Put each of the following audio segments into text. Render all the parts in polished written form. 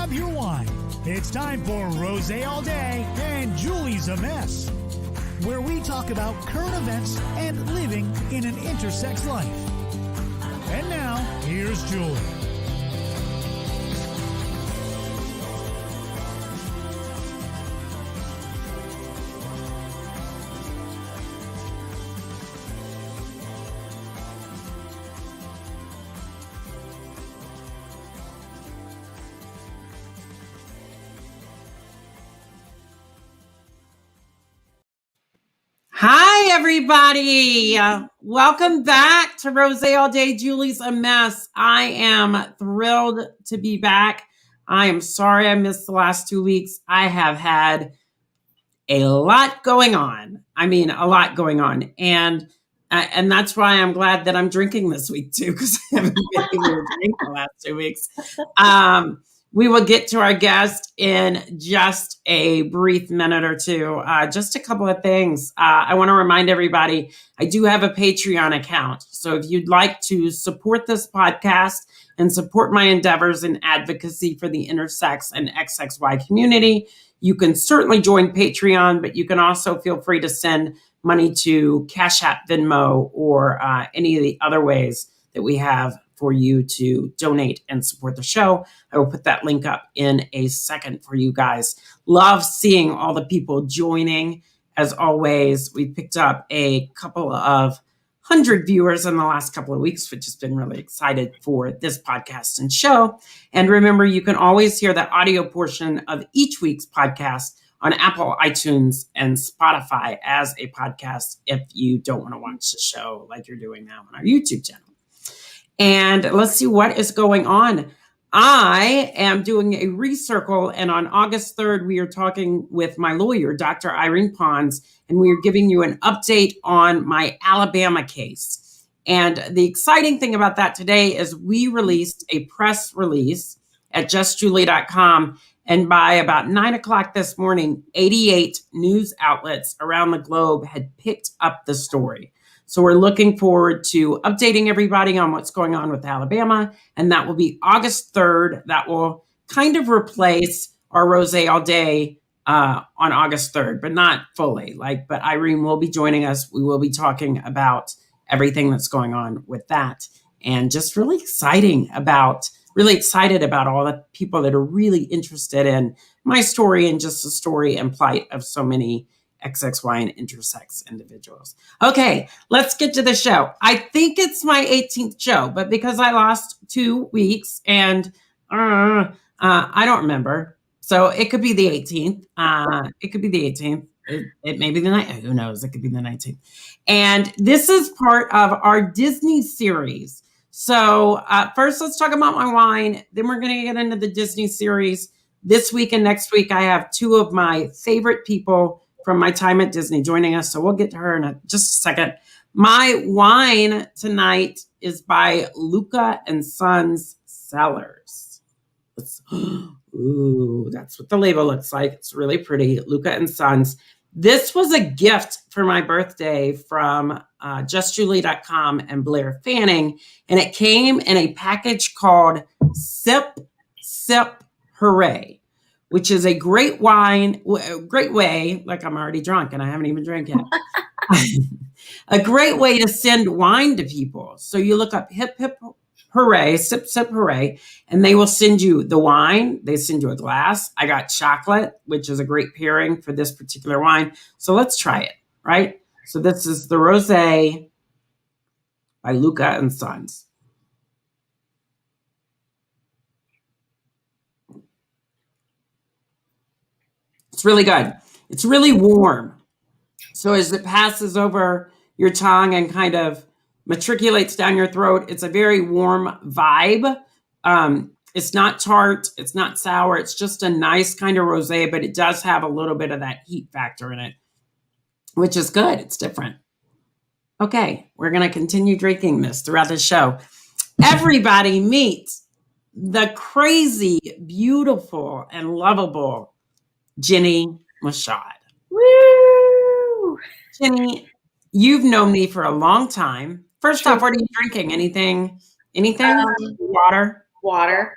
grab your wine. It's time for Rosé All Day and Julie's a Mess, where we talk about current events and living in an intersex life. And now, here's Julie. Hi, everybody. Welcome back to Rosé All Day, Julie's a Mess. I am thrilled to be back. I am sorry I missed the last 2 weeks. I have had a lot going on. A lot going on. And that's why I'm glad that I'm drinking this week, too, because I haven't been able to drink the last 2 weeks. We will get to our guest in just a brief minute or two. Just a couple of things. I want to remind everybody, I do have a Patreon account. So if you'd like to support this podcast and support my endeavors in advocacy for the intersex and XXY community, you can certainly join Patreon, but you can also feel free to send money to Cash App, Venmo, or any of the other ways that we have for you to donate and support the show. I will put that link up in a second for you guys. Love seeing all the people joining. As always, we picked up a couple of 100 viewers in the last couple of weeks, which has been really excited for this podcast and show. And remember, you can always hear the audio portion of each week's podcast on Apple, iTunes, and Spotify as a podcast if you don't want to watch the show like you're doing now on our YouTube channel. And let's see what is going on. I am doing a recircle, and on August 3rd, we are talking with my lawyer, Dr. Irene Pons, and we are giving you an update on my Alabama case. And the exciting thing about that today is we released a press release at justjulie.com, and by about 9 o'clock this morning, 88 news outlets around the globe had picked up the story. So we're looking forward to updating everybody on what's going on with Alabama. And that will be August 3rd. That will kind of replace our Rosé All Day on August 3rd, but not fully. But Irene will be joining us. We will be talking about everything that's going on with that. And just really excited about all the people that are really interested in my story and just the story and plight of so many XXY and intersex individuals. Okay, let's get to the show. I think it's my 18th show, but because I lost 2 weeks and I don't remember. So it could be the 18th. It could be the 18th. It may be the night. Who knows? It could be the 19th. And this is part of our Disney series. So first, let's talk about my wine. Then we're going to get into the Disney series. This week and next week, I have 2 of my favorite people from my time at Disney joining us. So we'll get to her in just a second. My wine tonight is by Luca and Sons Cellars. Ooh, that's what the label looks like. It's really pretty. Luca and Sons. This was a gift for my birthday from justjulie.com and Blaire Fanning. And it came in a package called Sip Sip Hooray, which is a great way, like I'm already drunk and I haven't even drank yet, a great way to send wine to people. So you look up Hip Hip Hooray, Sip Sip Hooray, and they will send you the wine. They send you a glass. I got chocolate, which is a great pairing for this particular wine. So let's try it, right? So this is the Rosé by Luca and Sons. It's really good. It's really warm. So as it passes over your tongue and kind of matriculates down your throat, it's a very warm vibe. It's not tart. It's not sour. It's just a nice kind of rosé, but it does have a little bit of that heat factor in it, which is good. It's different. Okay, we're going to continue drinking this throughout the show. Everybody meet the crazy, beautiful, and lovable Jeni Michaud. Woo! Jeni, you've known me for a long time. First off, what are you drinking? Anything? Water? Water.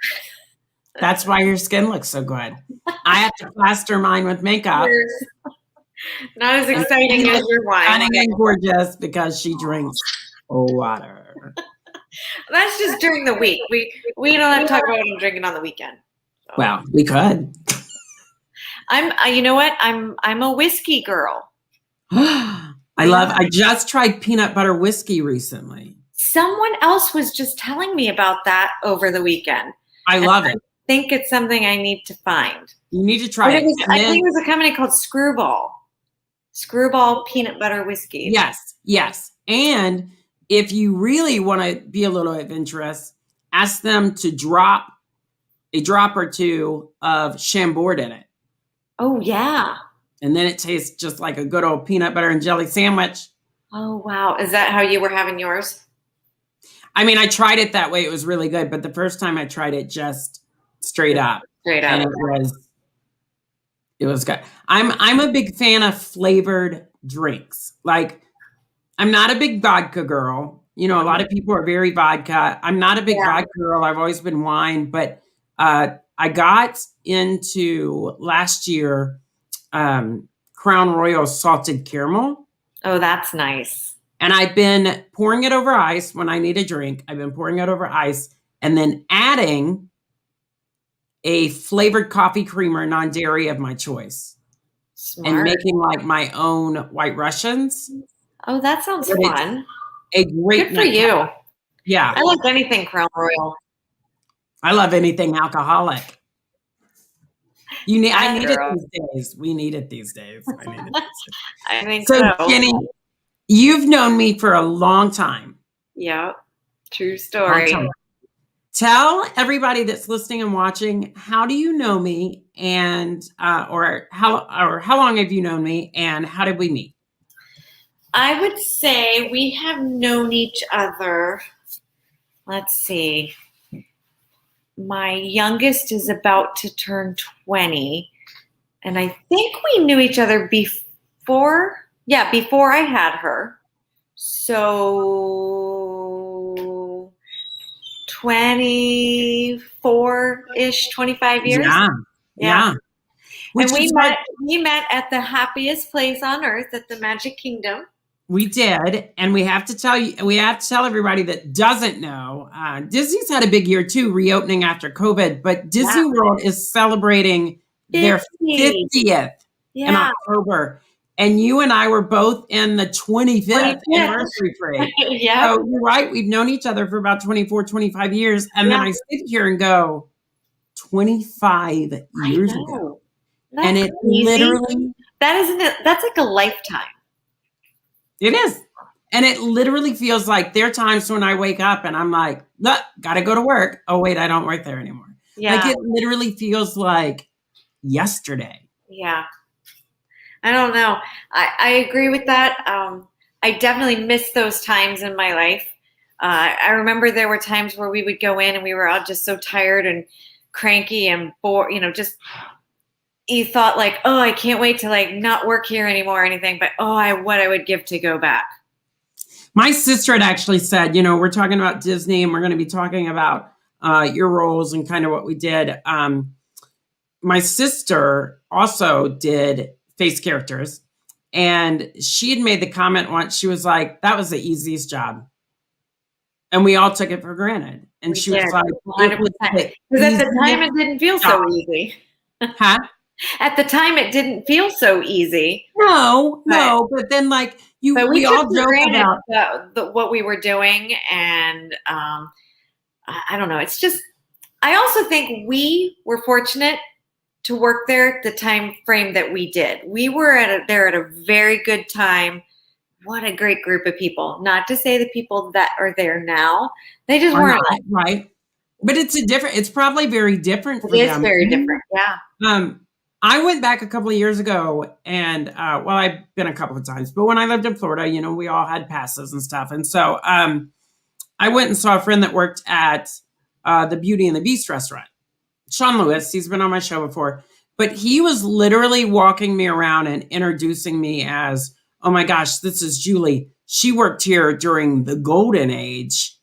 That's why your skin looks so good. I have to plaster mine with makeup. Not as exciting as your wine. Stunning and gorgeous because she drinks water. That's just during the week. We don't have to talk about what I'm drinking on the weekend. So. Well, we could. You know what? I'm a whiskey girl. I just tried peanut butter whiskey recently. Someone else was just telling me about that over the weekend. I love it. I think it's something I need to find. You need to try it. I think it was a company called Screwball. Screwball peanut butter whiskey. Yes. And if you really want to be a little adventurous, ask them to drop a drop or two of Chambord in it. Oh, yeah. And then it tastes just like a good old peanut butter and jelly sandwich. Oh, wow. Is that how you were having yours? I mean, I tried it that way. It was really good. But the first time I tried it just straight up. And it was good. I'm a big fan of flavored drinks. Like, I'm not a big vodka girl. You know, a lot of people are very vodka. I'm not a big vodka girl. I've always been wine. But I got into last year Crown Royal salted caramel. Oh, that's nice. And I've been pouring it over ice when I need a drink. I've been pouring it over ice and then adding a flavored coffee creamer, non-dairy of my choice. Smart. And making like my own White Russians. Oh, that sounds fun. A great Good for you. Yeah. I like anything Crown Royal. I love anything alcoholic. I need it these days. We need it these days. I think so. Jeni, you've known me for a long time. Yeah. True story. Tell everybody that's listening and watching, how do you know me, and or how long have you known me, and how did we meet? I would say we have known each other. Let's see. My youngest is about to turn 20, and I think we knew each other before I had her. So 24-ish, 25 years. Yeah. And we met at the happiest place on earth, at the Magic Kingdom. We did, and we have to tell everybody that doesn't know, Disney's had a big year too, reopening after COVID, but Disney World is celebrating their 50th in October. And you and I were both in the 25th anniversary parade. Yeah. So you're right. We've known each other for about 24, 25 years. And then I sit here and go, 25 years ago. That's and it crazy. Literally. That's like a lifetime. It is. And it literally feels like there are times when I wake up and I'm like, look, gotta go to work. Oh, wait, I don't work there anymore. Yeah. Like it literally feels like yesterday. Yeah. I don't know. I agree with that. I definitely miss those times in my life. I remember there were times where we would go in and we were all just so tired and cranky and bored, you thought like, oh, I can't wait to like not work here anymore or anything, but what I would give to go back. My sister had actually said, we're talking about Disney and we're going to be talking about your roles and kind of what we did. My sister also did face characters, and she had made the comment once. She was like, that was the easiest job. And we all took it for granted. And she was like, 100%. Because at the time it didn't feel so easy. Huh? At the time it didn't feel so easy. No. But then like we all joke about what we were doing. And I don't know. It's just, I also think we were fortunate to work there at the time frame that we did. We were there at a very good time. What a great group of people. Not to say the people that are there now, they just weren't. Right. But it's probably very different for them. It is very different. Yeah. I went back a couple of years ago and, I've been a couple of times, but when I lived in Florida, we all had passes and stuff. And so I went and saw a friend that worked at the Beauty and the Beast restaurant. Sean Lewis, he's been on my show before, but he was literally walking me around and introducing me as, oh my gosh, this is Juleigh. She worked here during the golden age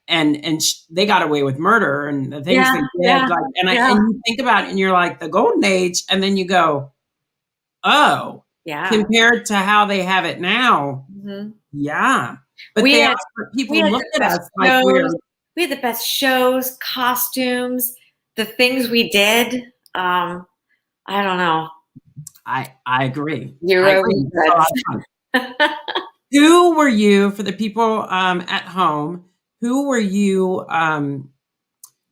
they got away with murder and the things they did. Yeah, like, and yeah. you think about it and you're like the golden age, and then you go, oh, Yeah. compared to how they have it now. Mhm. Yeah. But We had people the look at us best like shows. We had the best shows, costumes, the things we did. I don't know. I agree. Zero It's a lot of fun. Who were you, for the people at home, who were you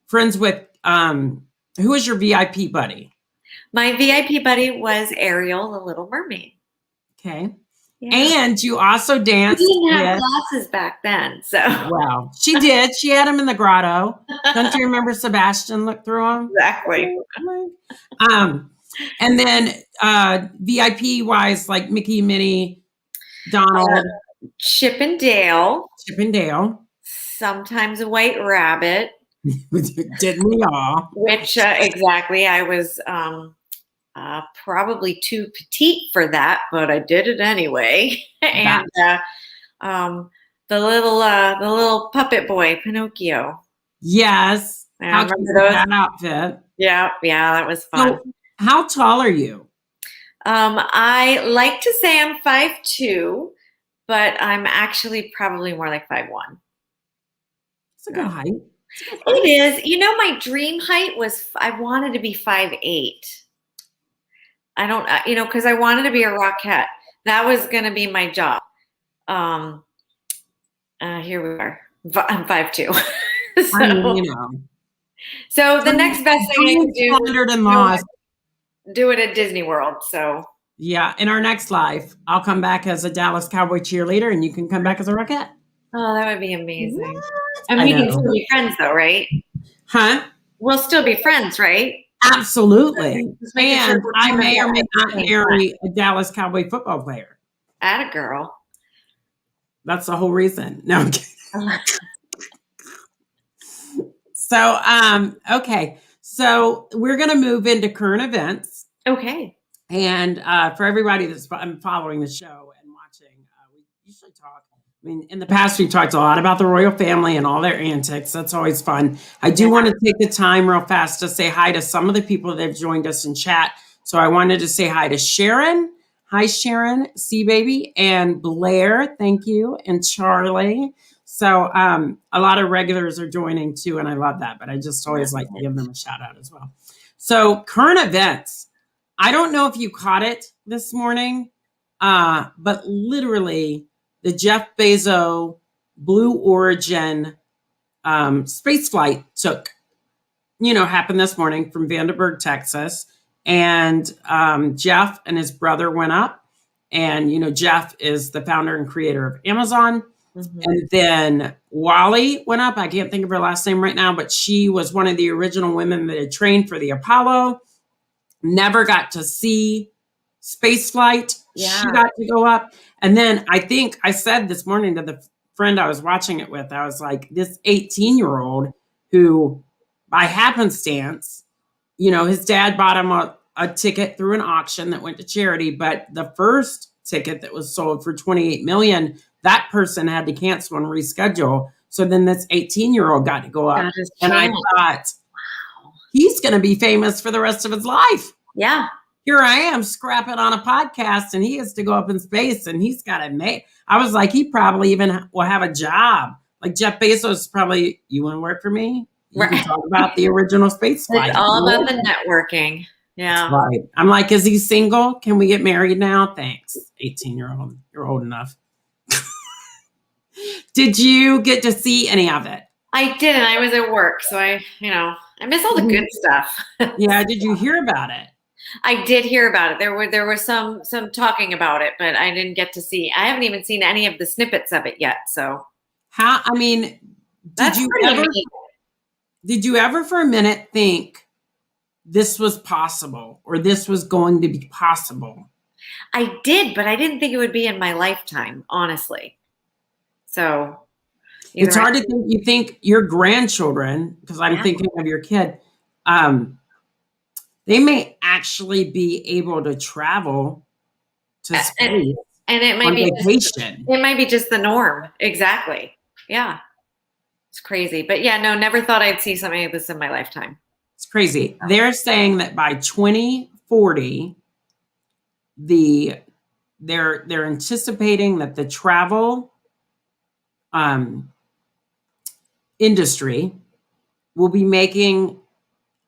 friends with? Who was your VIP buddy? My VIP buddy was Ariel, the Little Mermaid. Okay. Yeah. And you also danced. We didn't have with, glasses back then, so. Well, she did. She had them in the grotto. Don't you remember Sebastian looked through them? Exactly. And then VIP wise, like Mickey, Minnie, Donald, Chip and Dale. Chip and Dale. Sometimes a White Rabbit. Didn't we all? Which exactly, I was probably too petite for that, but I did it anyway. And the little puppet boy, Pinocchio. Yes. I remember those. That outfit. Yeah, that was fun. So, how tall are you? I like to say I'm 5'2", but I'm actually probably more like 5'1". It's a good height. It is. You know, my dream height was, I wanted to be 5'8". I don't, because I wanted to be a Rockette. That was going to be my job. Here we are. I'm 5'2". So, I mean, so the next best thing I can do, do it at Disney World. So yeah, in our next life, I'll come back as a Dallas Cowboy cheerleader, and you can come back as a Rockette. Oh, that would be amazing. What? And we can still be friends, though, right? Huh? We'll still be friends, right? Absolutely. And I may or may not marry a Dallas Cowboy football player. Atta girl. That's the whole reason. No, I'm kidding. So, okay. So we're going to move into current events. Okay. And for everybody that's following the show and watching, we usually talk. I mean, in the past, we've talked a lot about the royal family and all their antics. That's always fun. I do want to take the time real fast to say hi to some of the people that have joined us in chat. So I wanted to say hi to Sharon. Hi, Sharon, C-Baby, and Blaire. Thank you. And Charlie. So a lot of regulars are joining too, and I love that. But I just always like to give them a shout out as well. So current events. I don't know if you caught it this morning, but literally the Jeff Bezos Blue Origin space flight happened this morning from Vandenberg, Texas. And Jeff and his brother went up. And, Jeff is the founder and creator of Amazon. Mm-hmm. And then Wally went up. I can't think of her last name right now, but she was one of the original women that had trained for the Apollo. Never got to see space flight. Yeah. She got to go up. And then I think I said this morning to the friend I was watching it with, I was like, this 18-year-old who, by happenstance, his dad bought him a ticket through an auction that went to charity. But the first ticket that was sold for $28 million, that person had to cancel and reschedule. So then this 18-year-old got to go up. And I thought, wow, he's going to be famous for the rest of his life. Yeah. Here I am scrapping on a podcast, and he has to go up in space, and he's got to make. I was like, he probably even will have a job. Like Jeff Bezos probably, you want to work for me? You can talk about the original space flight. It's all about the networking. Yeah. Right. I'm like, is he single? Can we get married now? Thanks. 18-year-old. You're old enough. Did you get to see any of it? I didn't. I was at work, so I miss all the good stuff. Yeah. Did you hear about it? I did hear about it. There was some talking about it, but I didn't get to see. I haven't even seen any of the snippets of it yet. So did you ever for a minute think this was possible or this was going to be possible? I did, but I didn't think it would be in my lifetime, honestly. So it's hard to think. You think your grandchildren, because I'm thinking of your kid, they may actually be able to travel to space, and it might be vacation. It might be just the norm. Exactly. Yeah. It's crazy. But yeah, no, never thought I'd see something like this in my lifetime. It's crazy. They're saying that by 2040, they're anticipating that the travel industry will be making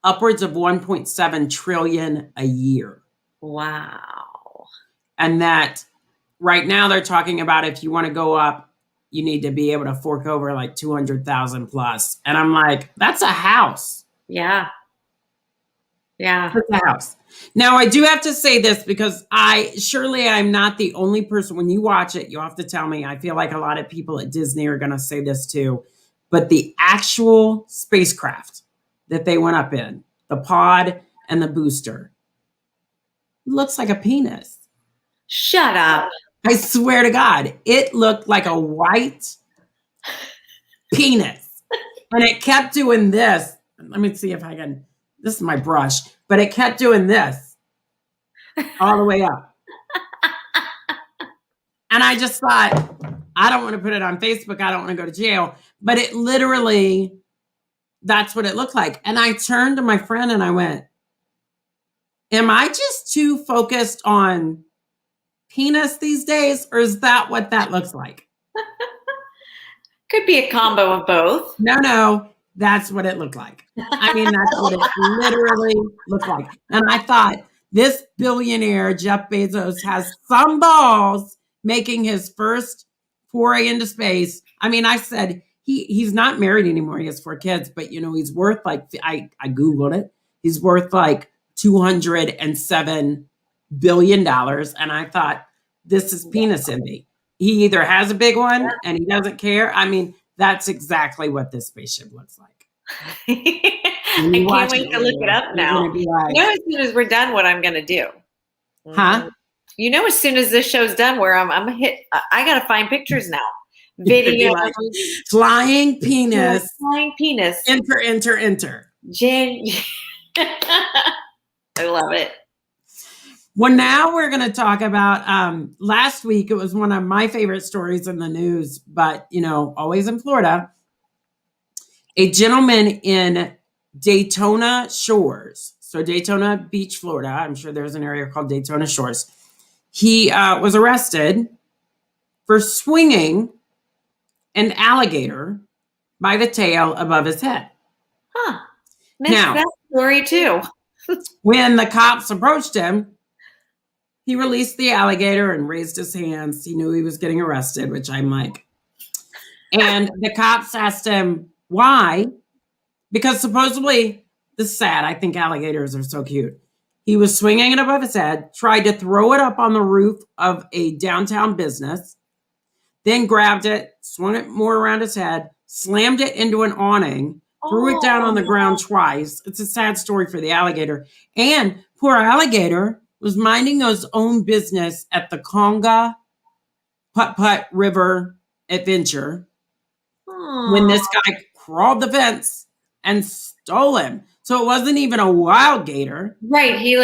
upwards of 1.7 trillion a year. Wow. And that right now they're talking about if you want to go up, you need to be able to fork over like 200,000 plus. And I'm like, that's a house. Yeah. Yeah. That's a house. Now I do have to say this because I'm not the only person. When you watch it, you have to tell me. I feel like a lot of people at Disney are going to say this too, but the actual spacecraft that they went up in, the pod and the booster, looks like a penis. Shut up. I swear to God, it looked like a white penis. And it kept doing this. Let me see if I can, this is my brush, but it kept doing this all the way up. And I just thought, I don't want to put it on Facebook. I don't want to go to jail. But it literally, that's what it looked like. And I turned to my friend and I went, am I just too focused on penis these days? Or is that what that looks like? Could be a combo of both. No, that's what it looked like. I mean, that's what it literally looked like. And I thought, this billionaire, Jeff Bezos, has some balls making his first foray into space. I mean, I said, he's not married anymore. He has 4 kids, but he's worth like, I Googled it. He's worth like $207 billion. And I thought, this is penis envy. He either has a big one and he doesn't care. I mean, that's exactly what this spaceship looks like. I can't wait to look it up now. Like, as soon as we're done, what I'm going to do. Huh? As soon as this show's done, where I'm hit, I got to find pictures now. Video. Like, flying penis. Flying penis. Enter. Jen. I love it. Well, now we're going to talk about, last week, it was one of my favorite stories in the news, but, always in Florida. A gentleman in Daytona Shores, so Daytona Beach, Florida. I'm sure there's an area called Daytona Shores. He was arrested for swinging an alligator by the tail above his head. Huh. Missed that story too. When the cops approached him, he released the alligator and raised his hands. He knew he was getting arrested, which I'm like. And the cops asked him why, because supposedly, this is sad. I think alligators are so cute. He was swinging it above his head, tried to throw it up on the roof of a downtown business, then grabbed it, swung it more around his head, slammed it into an awning, threw it down on the ground twice. It's a sad story for the alligator. And poor alligator was minding his own business at the Conga Putt-Putt River Adventure when this guy crawled the fence and stole him. So it wasn't even a wild gator. Right. He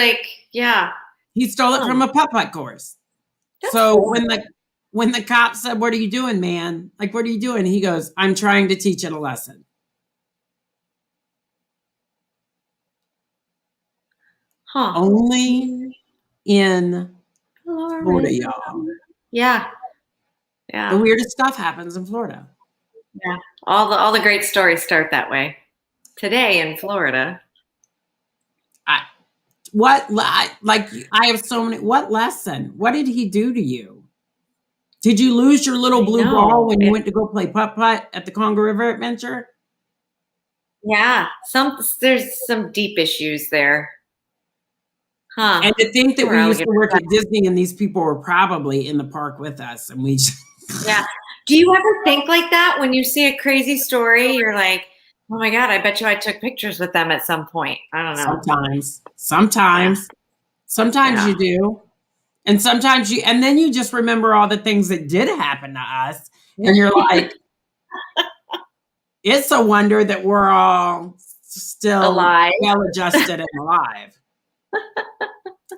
stole it from a putt-putt course. That's so cool. when the cop said, "What are you doing, man? Like, what are you doing?" He goes, "I'm trying to teach it a lesson." Huh. Only in Florida, y'all. Yeah. Yeah. The weirdest stuff happens in Florida. Yeah. All the great stories start that way. Today in Florida. I have so many. What lesson? What did he do to you? Did you lose your little blue ball when you went to go play putt-putt at the Congo River Adventure? Yeah. There's some deep issues there. Huh. And to think that we used to work at Disney and these people were probably in the park with us and we just... Yeah. Do you ever think like that when you see a crazy story? You're like, oh my God, I bet you I took pictures with them at some point. I don't know. Sometimes you do. And sometimes and then you just remember all the things that did happen to us. And you're like, it's a wonder that we're all still alive, well-adjusted and alive.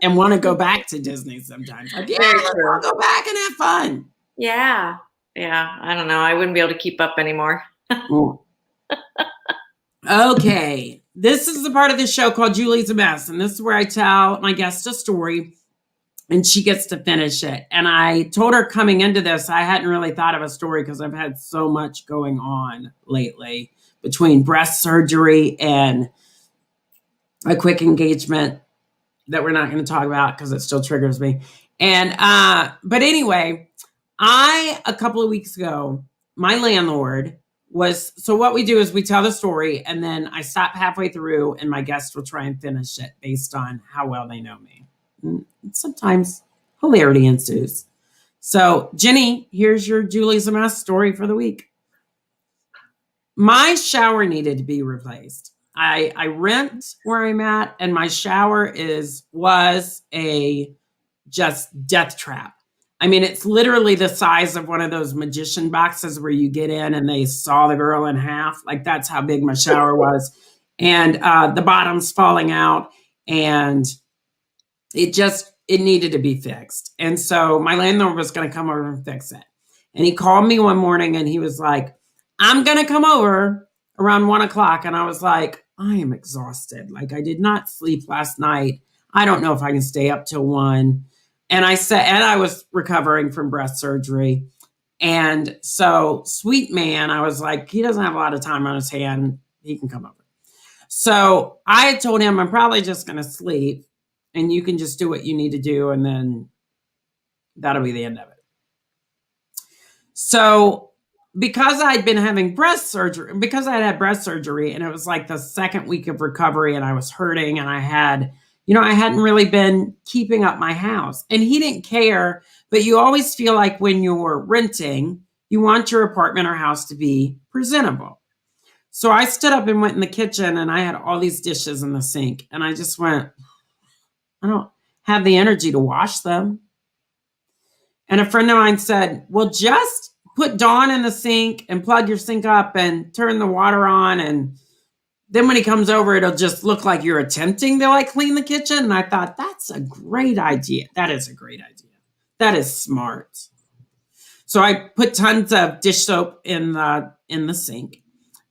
And want to go back to Disney sometimes. Like, yeah, let's go back and have fun. Yeah. Yeah. I don't know. I wouldn't be able to keep up anymore. Okay. This is the part of the show called Julie's a Mess. And this is where I tell my guest a story and she gets to finish it. And I told her coming into this, I hadn't really thought of a story because I've had so much going on lately between breast surgery and a quick engagement that we're not going to talk about because it still triggers me. And, but anyway, a couple of weeks ago, my landlord so what we do is we tell the story and then I stop halfway through and my guest will try and finish it based on how well they know me. And sometimes hilarity ensues. So Jeni, here's your Julie's a Mess story for the week. My shower needed to be replaced. I rent where I'm at and my shower was a just death trap. I mean, it's literally the size of one of those magician boxes where you get in and they saw the girl in half. Like that's how big my shower was. And the bottom's falling out and it needed to be fixed. And so my landlord was going to come over and fix it. And he called me one morning and he was like, I'm going to come over around 1:00. And I was like, I am exhausted. Like I did not sleep last night. I don't know if I can stay up till 1. And I was recovering from breast surgery. And so sweet man, I was like, he doesn't have a lot of time on his hand. He can come over. So I had told him I'm probably just going to sleep and you can just do what you need to do. And then that'll be the end of it. So because I'd been having breast surgery, because I had breast surgery and it was like the second week of recovery and I was hurting and I hadn't really been keeping up my house and he didn't care, but you always feel like when you're renting, you want your apartment or house to be presentable. So I stood up and went in the kitchen and I had all these dishes in the sink and I just went, I don't have the energy to wash them. And a friend of mine said, well, just put Dawn in the sink and plug your sink up and turn the water on. And then when he comes over, it'll just look like you're attempting to like clean the kitchen. And I thought, that's a great idea. That is a great idea. That is smart. So I put tons of dish soap in the sink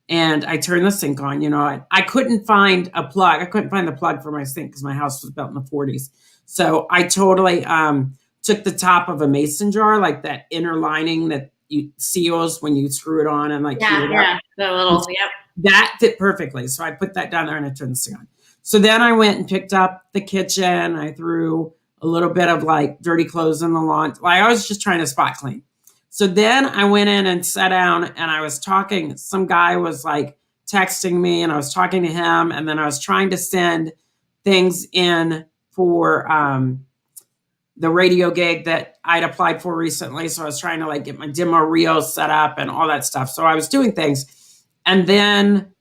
and I turned the sink on. I couldn't find a plug. I couldn't find the plug for my sink because my house was built in the 40s. So I totally took the top of a mason jar, like that inner lining that you seals when you screw it on and like the little that fit perfectly. So I put that down there and I turned the sink on. So then I went and picked up the kitchen. I threw a little bit of like dirty clothes in the lawn. Like I was just trying to spot clean. So then I went in and sat down and I was talking. Some guy was like texting me and I was talking to him. And then I was trying to send things in for the radio gig that I'd applied for recently. So I was trying to like get my demo reel set up and all that stuff. So I was doing things. And then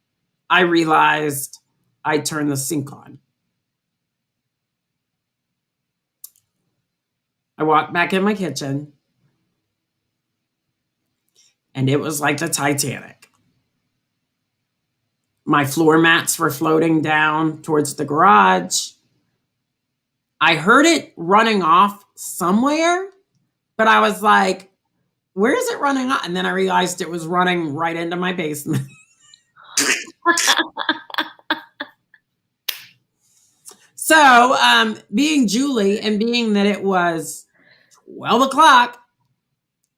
I realized I turned the sink on. I walked back in my kitchen and it was like the Titanic. My floor mats were floating down towards the garage. I heard it running off somewhere, but I was like, where is it running off? And then I realized it was running right into my basement. So being Julie and being that it was 12:00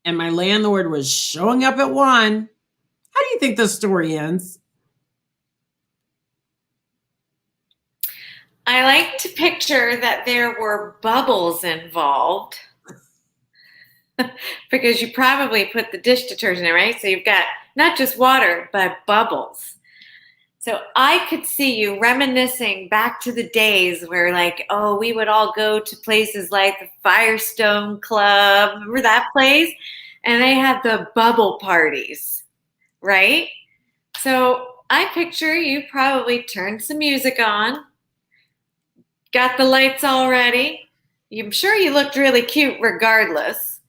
and my landlord was showing up at 1, how do you think this story ends? I like to picture that there were bubbles involved because you probably put the dish detergent in, right? So you've got not just water, but bubbles. So I could see you reminiscing back to the days where like, oh, we would all go to places like the Firestone Club. Remember that place? And they had the bubble parties, right? So I picture you probably turned some music on, got the lights all ready. I'm sure you looked really cute regardless.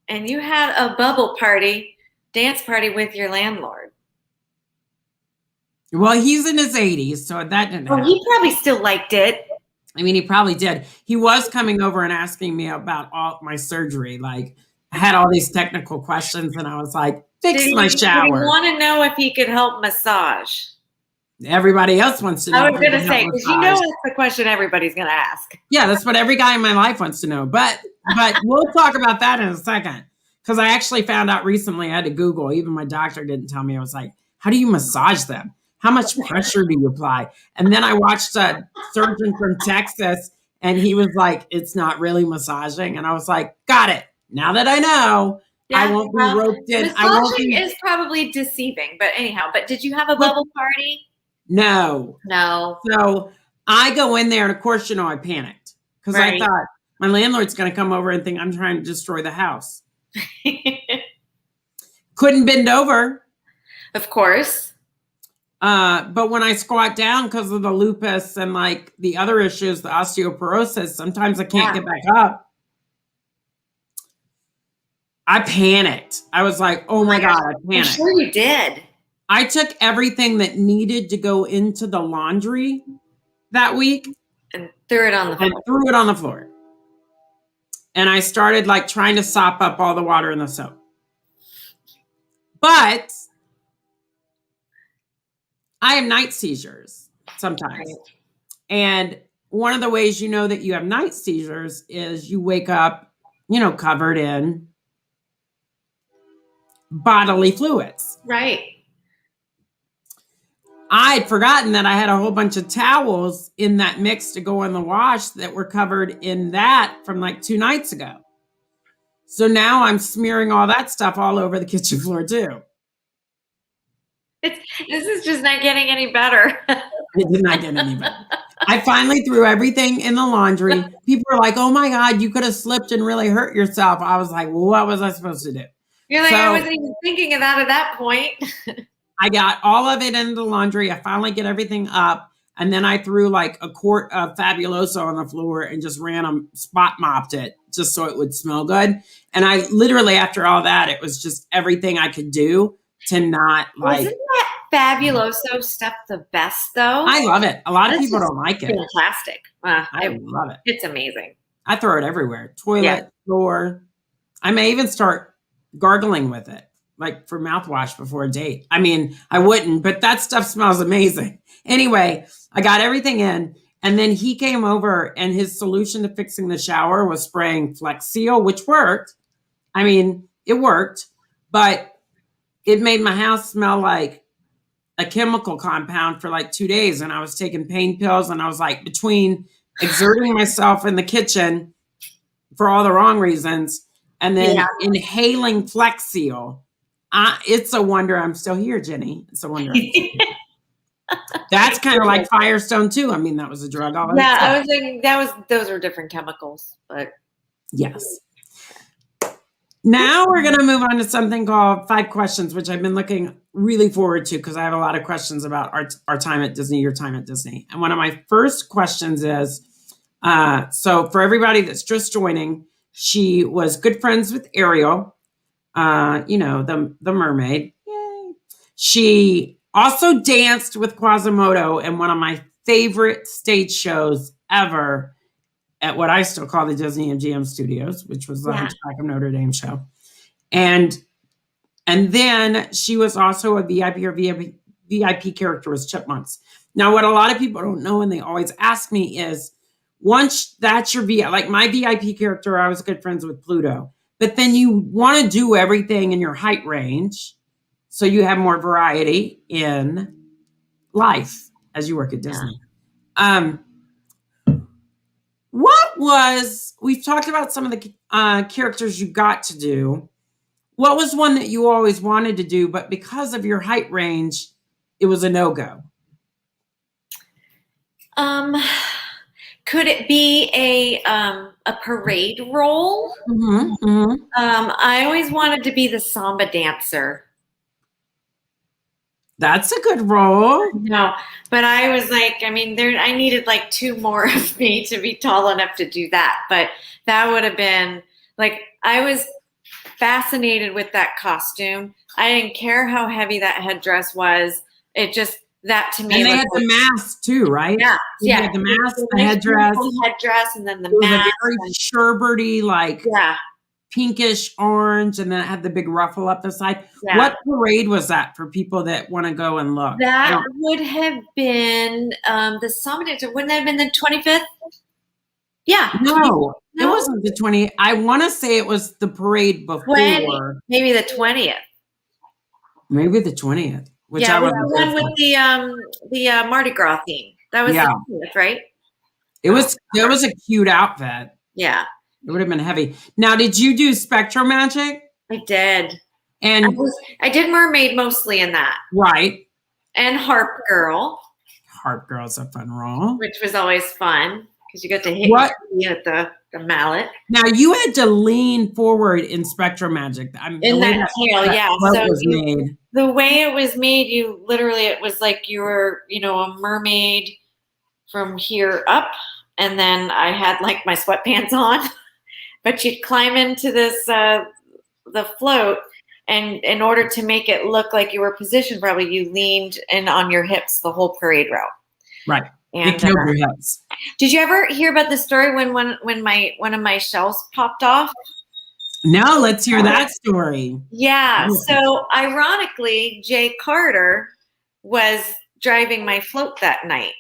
And you had a bubble party, dance party with your landlord. Well, he's in his 80s, so that didn't happen. He probably still liked it. I mean, he probably did. He was coming over and asking me about all my surgery. Like, I had all these technical questions, and I was like, fix my Did he shower. want to know if he could help massage? Everybody else wants to know. I was going to say, because you know that's the question everybody's going to ask. Yeah, that's what every guy in my life wants to know. But we'll talk about that in a second. Because I actually found out recently, I had to Google, even my doctor didn't tell me. I was like, how do you massage them? How much pressure do you apply? And then I watched a surgeon from Texas, and he was like, it's not really massaging. And I was like, got it. Now that I know, I won't be roped in. Massaging is probably deceiving, but anyhow. But did you have a bubble party? No. So I go in there, and of course, I panicked because I thought my landlord's going to come over and think I'm trying to destroy the house. Couldn't bend over. Of course. But when I squat down because of the lupus and like the other issues, the osteoporosis, sometimes I can't get back up. I panicked. I was like, oh my God, I panicked. I'm sure you did. I took everything that needed to go into the laundry that week and threw it on the floor. And I started like trying to sop up all the water in the soap. But I have night seizures sometimes. Right. And one of the ways you know that you have night seizures is you wake up, covered in bodily fluids. Right. I'd forgotten that I had a whole bunch of towels in that mix to go in the wash that were covered in that from like 2 nights ago. So now I'm smearing all that stuff all over the kitchen floor too. This is just not getting any better. It did not get any better. I finally threw everything in the laundry. People were like, oh my God, you could have slipped and really hurt yourself. I was like, well, what was I supposed to do? You're like, I wasn't even thinking of that at that point. I got all of it in the laundry. I finally get everything up. And then I threw like a quart of Fabuloso on the floor and just spot mopped it just so it would smell good. And I literally, after all that, it was just everything I could do to not like. Isn't that Fabuloso stuff the best though? I love it. A lot of people don't like it. Fantastic. I love it. It's amazing. I throw it everywhere. Toilet, floor. I may even start gargling with it, like for mouthwash before a date. I mean, I wouldn't, but that stuff smells amazing. Anyway, I got everything in, and then he came over, and his solution to fixing the shower was spraying Flex Seal, which worked. I mean, it worked, but it made my house smell like a chemical compound for like 2 days. And I was taking pain pills, and I was like, between exerting myself in the kitchen for all the wrong reasons and then inhaling Flex Seal, it's a wonder I'm still here, Jeni. It's a wonder. That's kind of like Firestone too. I mean, that was a drug. I was thinking those were different chemicals, but yes. Now we're going to move on to something called 5 questions, which I've been looking really forward to because I have a lot of questions about our time at Disney, your time at Disney. And one of my first questions is, so for everybody that's just joining, she was good friends with Ariel, the mermaid. Yay. She also danced with Quasimodo in one of my favorite stage shows ever at what I still call the Disney MGM Studios, which was the Hunchback of Notre Dame show. And then she was also a VIP character with Chipmunks. Now, what a lot of people don't know, and they always ask me, is once that's your VIP, like my VIP character, I was good friends with Pluto. But then you want to do everything in your height range, so you have more variety in life as you work at Disney. We've talked about some of the characters you got to do. What was one that you always wanted to do, but because of your height range, it was a no-go? Could it be a parade role? Mm-hmm, mm-hmm. I always wanted to be the samba dancer. That's a good role. No, but I was like, I needed like 2 more of me to be tall enough to do that. But that would have been like, I was fascinated with that costume. I didn't care how heavy that headdress was. It just, that to me. And they had the mask too, right? Yeah. You had the mask, the headdress. Headdress, and then the it mask. Was a very Sherbert-y, like pinkish orange, and then it had the big ruffle up the side. Yeah. What parade was that for people that want to go and look? That would have been the summit. Wouldn't that have been the 25th? Yeah. No, it wasn't the 20th. I want to say it was the parade before. Maybe the 20th. Maybe the 20th. Which yeah, I was the one with the Mardi Gras theme. That was the 20th, right? It was a cute outfit. Yeah. It would have been heavy. Now, did you do Spectro Magic? I did. And I did Mermaid mostly in that. Right. And Harp Girl. Harp Girl's a fun role. Which was always fun because you got to hit at the mallet. Now, you had to lean forward in Spectro Magic. In that tail, yeah. So made. The way it was made, it was like you were, a mermaid from here up. And then I had like my sweatpants on. But you'd climb into this, the float, and in order to make it look like you were positioned, probably you leaned in on your hips the whole parade route. Right. And your hips. Did you ever hear about the story when one of my shells popped off? No, let's hear that story. Yeah. So ironically, Jay Carter was driving my float that night.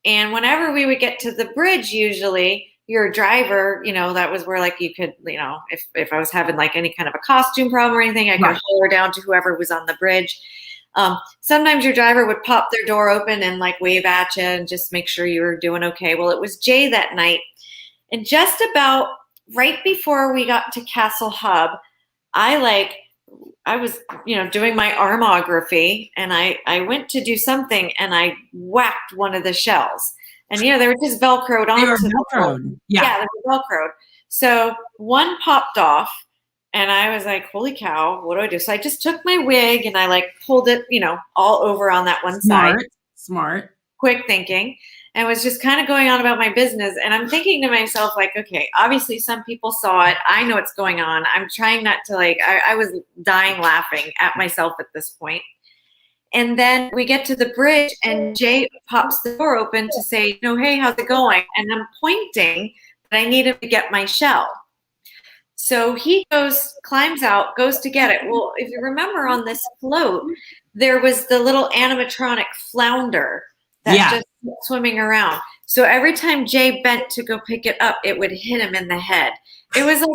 And whenever we would get to the bridge, usually your driver, that was where like you could, if I was having like any kind of a costume problem or anything, I could holler down to whoever was on the bridge. Sometimes your driver would pop their door open and like wave at you and just make sure you were doing okay. Well, it was Jay that night. And just about right before we got to Castle Hub, I was, doing my armography, and I went to do something and I whacked one of the shells. And, they were just Velcroed onto Velcroed. Yeah, they were Velcroed. So one popped off, and I was like, holy cow, what do I do? So I just took my wig and I pulled it, all over on that one side. Smart. Quick thinking. And was just kind of going on about my business. And I'm thinking to myself, okay, obviously some people saw it. I know what's going on. I'm trying not to I was dying laughing at myself at this point. And then we get to the bridge and Jay pops the door open to say, hey, how's it going? And I'm pointing that I need him to get my shell. So he climbs out, goes to get it. Well, if you remember on this float, there was the little animatronic Flounder that just swimming around. So every time Jay bent to go pick it up, it would hit him in the head. It was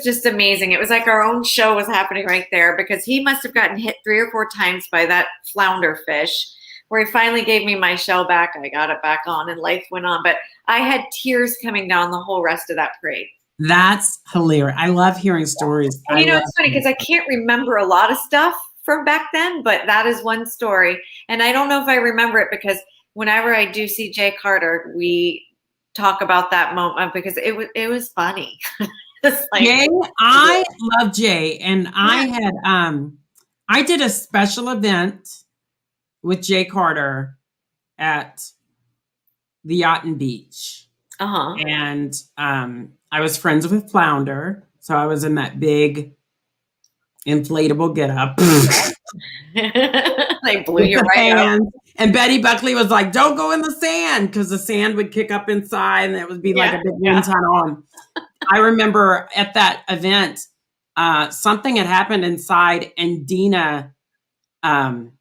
just amazing. It was like our own show was happening right there, because he must have gotten hit 3 or 4 times by that flounder fish, where he finally gave me my shell back. I got it back on and life went on. But I had tears coming down the whole rest of that parade. That's hilarious. I love hearing stories. And it's funny because I can't remember a lot of stuff from back then, but that is one story. And I don't know if I remember it because whenever I do see Jay Carter, we talk about that moment because it was funny. Jay, I love Jay, and I had I did a special event with Jay Carter at the Yacht and Beach. And I was friends with Flounder, so I was in that big inflatable getup. They blew you right out. And Betty Buckley was like, "Don't go in the sand," because the sand would kick up inside, and it would be like a big wind tunnel. I remember at that event, something had happened inside, and Dina Dieter,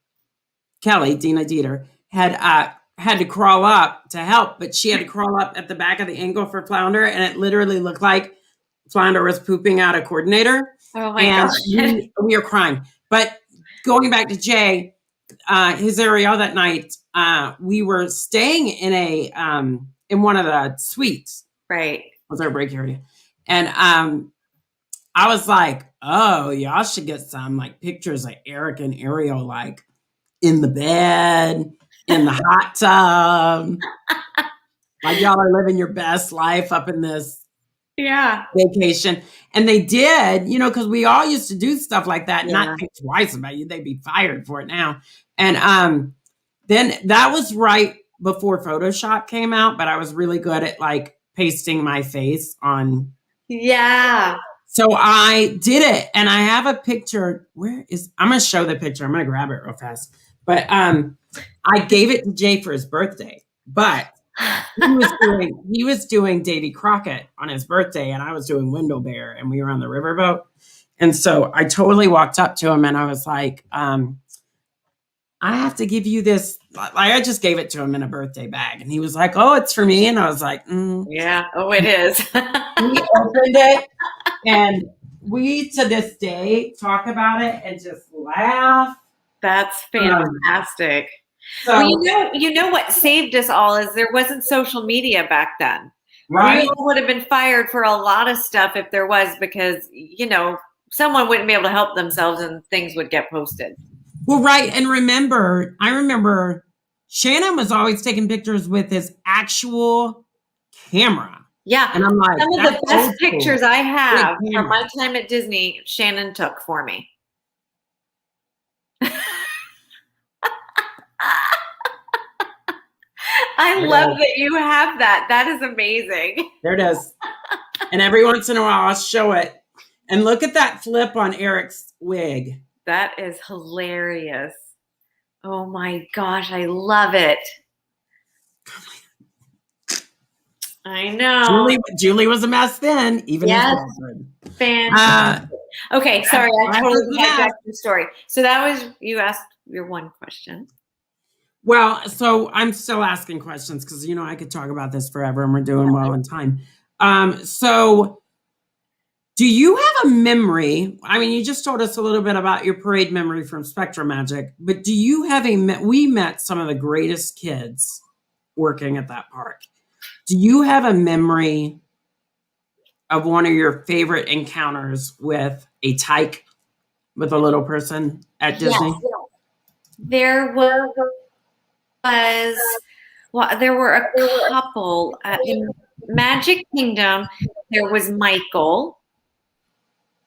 had to crawl up to help, but she had to crawl up at the back of the angle for Flounder, and it literally looked like Flounder was pooping out a coordinator. Oh my gosh. We were crying. But going back to Jay, his Ariel that night, we were staying in one of the suites. Right. Was our break area. And I was like, oh, y'all should get some pictures of Eric and Ariel in the bed, in the hot tub. Y'all are living your best life up in this vacation. And they did, because we all used to do stuff like that and not think twice about you. They'd be fired for it now. And then that was right before Photoshop came out, but I was really good at pasting my face on. Yeah. So I did it, and I have a picture. I'm going to show the picture. I'm going to grab it real fast. But I gave it to Jay for his birthday. But He was doing Davy Crockett on his birthday, and I was doing Wendell Bear, and we were on the riverboat. And so I totally walked up to him and I was like, I have to give you this. Like, I just gave it to him in a birthday bag. And he was like, oh, it's for me. And I was like, Yeah. Oh, it is. We opened it, and we to this day talk about it and just laugh. That's fantastic. So, well, you know what saved us all is there wasn't social media back then. right? We all would have been fired for a lot of stuff if there was, because, you know, someone wouldn't be able to help themselves and things would get posted. Well, right. And I remember Shannon was always taking pictures with his actual camera. Yeah. And I'm like, some of the best pictures I have Big from my camera. time at Disney, Shannon took for me. I love that you have that. That is amazing. There it is. And every once in a while, I'll show it. And look at that flip on Eric's wig. That is hilarious. Oh my gosh, I love it. I know. Julie was a mess then, even Yes. his Fantastic. Okay, sorry, I totally yeah. hijacked the story. So that was, you asked your one question. Well, so I'm still asking questions because, you know, I could talk about this forever and we're doing well in time. So do you have a memory? I mean, you just told us a little bit about your parade memory from Spectrum Magic, but do you have we met some of the greatest kids working at that park. Do you have a memory of one of your favorite encounters with a tyke, with a little person at Disney? Yes. There was, well, there were a couple. In Magic Kingdom, there was Michael,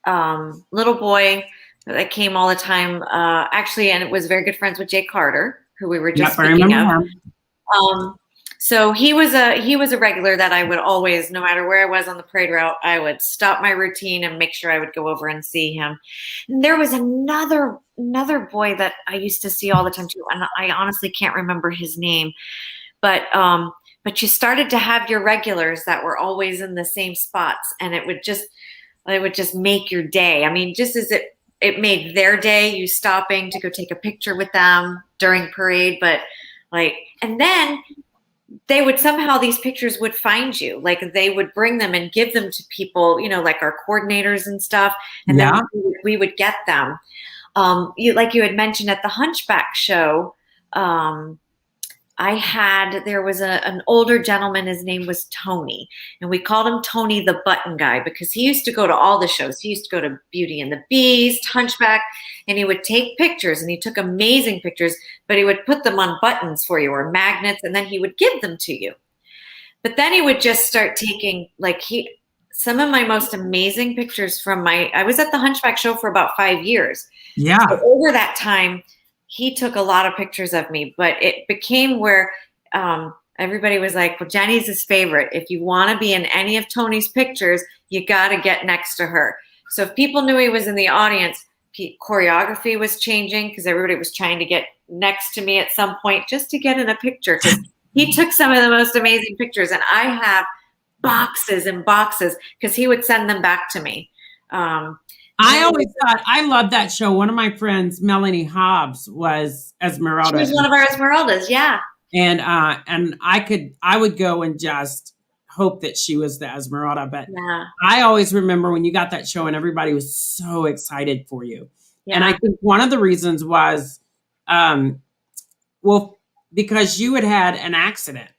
little boy that came all the time, actually, and it was very good friends with Jay Carter, who we were just speaking of. So he was a regular that I would always, no matter where I was on the parade route, I would stop my routine and make sure I would go over and see him. And there was another boy that I used to see all the time too, and I honestly can't remember his name. But you started to have your regulars that were always in the same spots, and it would just make your day. I mean, just as it made their day, you stopping to go take a picture with them during parade, but and then they would somehow, these pictures would find you. Like they would bring them and give them to people, you know, like our coordinators and stuff. And then we would get them. Like you had mentioned at the Hunchback show, there was an older gentleman, his name was Tony, and we called him Tony the Button Guy because he used to go to all the shows. He used to go to Beauty and the Beast, Hunchback, and he would take pictures, and he took amazing pictures, but he would put them on buttons for you or magnets, and then he would give them to you. But then he would just start taking, some of my most amazing pictures I was at the Hunchback show for about 5 years. Yeah. So over that time, he took a lot of pictures of me, but it became where everybody was like, well, Jenny's his favorite. If you want to be in any of Tony's pictures, you got to get next to her. So if people knew he was in the audience, choreography was changing because everybody was trying to get next to me at some point just to get in a picture. Because he took some of the most amazing pictures, and I have boxes and boxes because he would send them back to me. I always thought, I loved that show. One of my friends, Melanie Hobbs, was Esmeralda. She was one of our Esmeraldas, yeah. And I would go and just hope that she was the Esmeralda. But yeah. I always remember when you got that show and everybody was so excited for you. Yeah. And I think one of the reasons was, because you had an accident.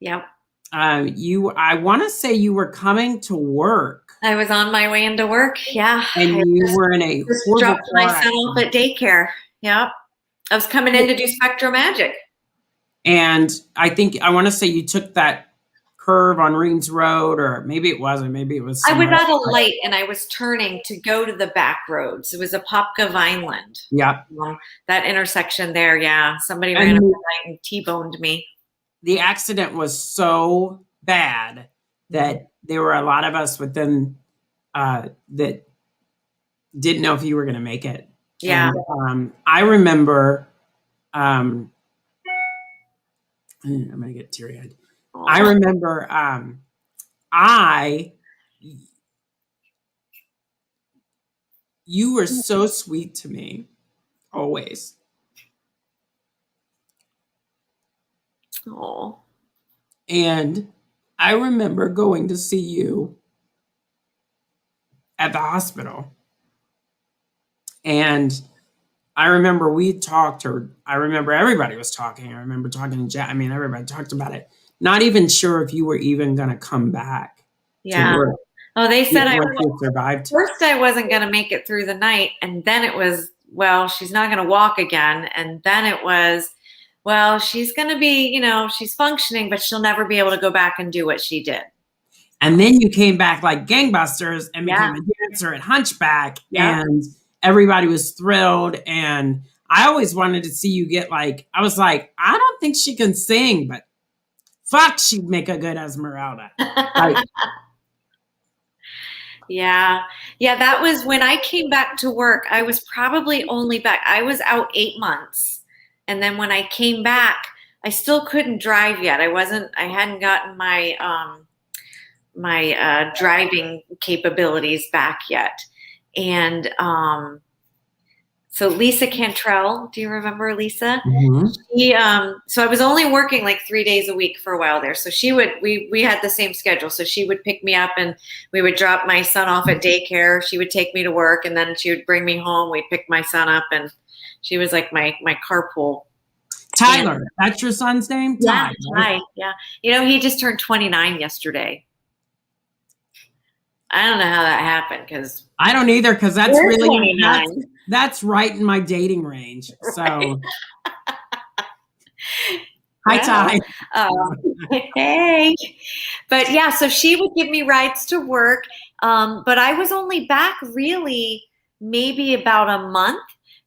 Yep. I want to say you were coming to work. I was on my way into work, yeah. And you were in a dropped my son off at daycare. Yep. I was coming in to do Spectrum Magic. And I want to say you took that curve on Reams Road, or maybe it wasn't. Maybe it was. I was at a light and I was turning to go to the back roads. It was Apopka Vineland. Yeah. That intersection there, yeah. Somebody ran up the light and T-boned me. The accident was so bad that there were a lot of us within that didn't know if you were going to make it. Yeah. And, I remember, I'm going to get teary-eyed. I remember you were so sweet to me, always. Oh. And I remember going to see you at the hospital. And I remember we talked, or I remember everybody was talking. I remember talking to Jack. I mean, everybody talked about it. Not even sure if you were even going to come back to work. Oh, they said you survived. First I wasn't going to make it through the night. And then it was, well, she's not going to walk again. And then it was, well, she's going to be, you know, she's functioning, but she'll never be able to go back and do what she did. And then you came back like gangbusters and became a dancer at Hunchback. And everybody was thrilled. And I always wanted to see you get like, I was like, I don't think she can sing, but fuck, she'd make a good Esmeralda. Like, Yeah, that was when I came back to work. I was probably only back. I was out 8 months. And then when I came back, I still couldn't drive yet. I hadn't gotten my my driving capabilities back yet. And so Lisa Cantrell, do you remember Lisa? Mm-hmm. She, so I was only working like 3 days a week for a while there. So we had the same schedule. So she would pick me up and we would drop my son off at daycare. She would take me to work and then she would bring me home. We'd pick my son up and she was like my carpool. Tyler, that's your son's name? Yeah, Ty, yeah. You know, he just turned 29 yesterday. I don't know how that happened because I don't either, because that's really 29. That's right in my dating range. So Right. hi, Ty. Hey. But yeah, so she would give me rides to work. But I was only back really maybe about a month.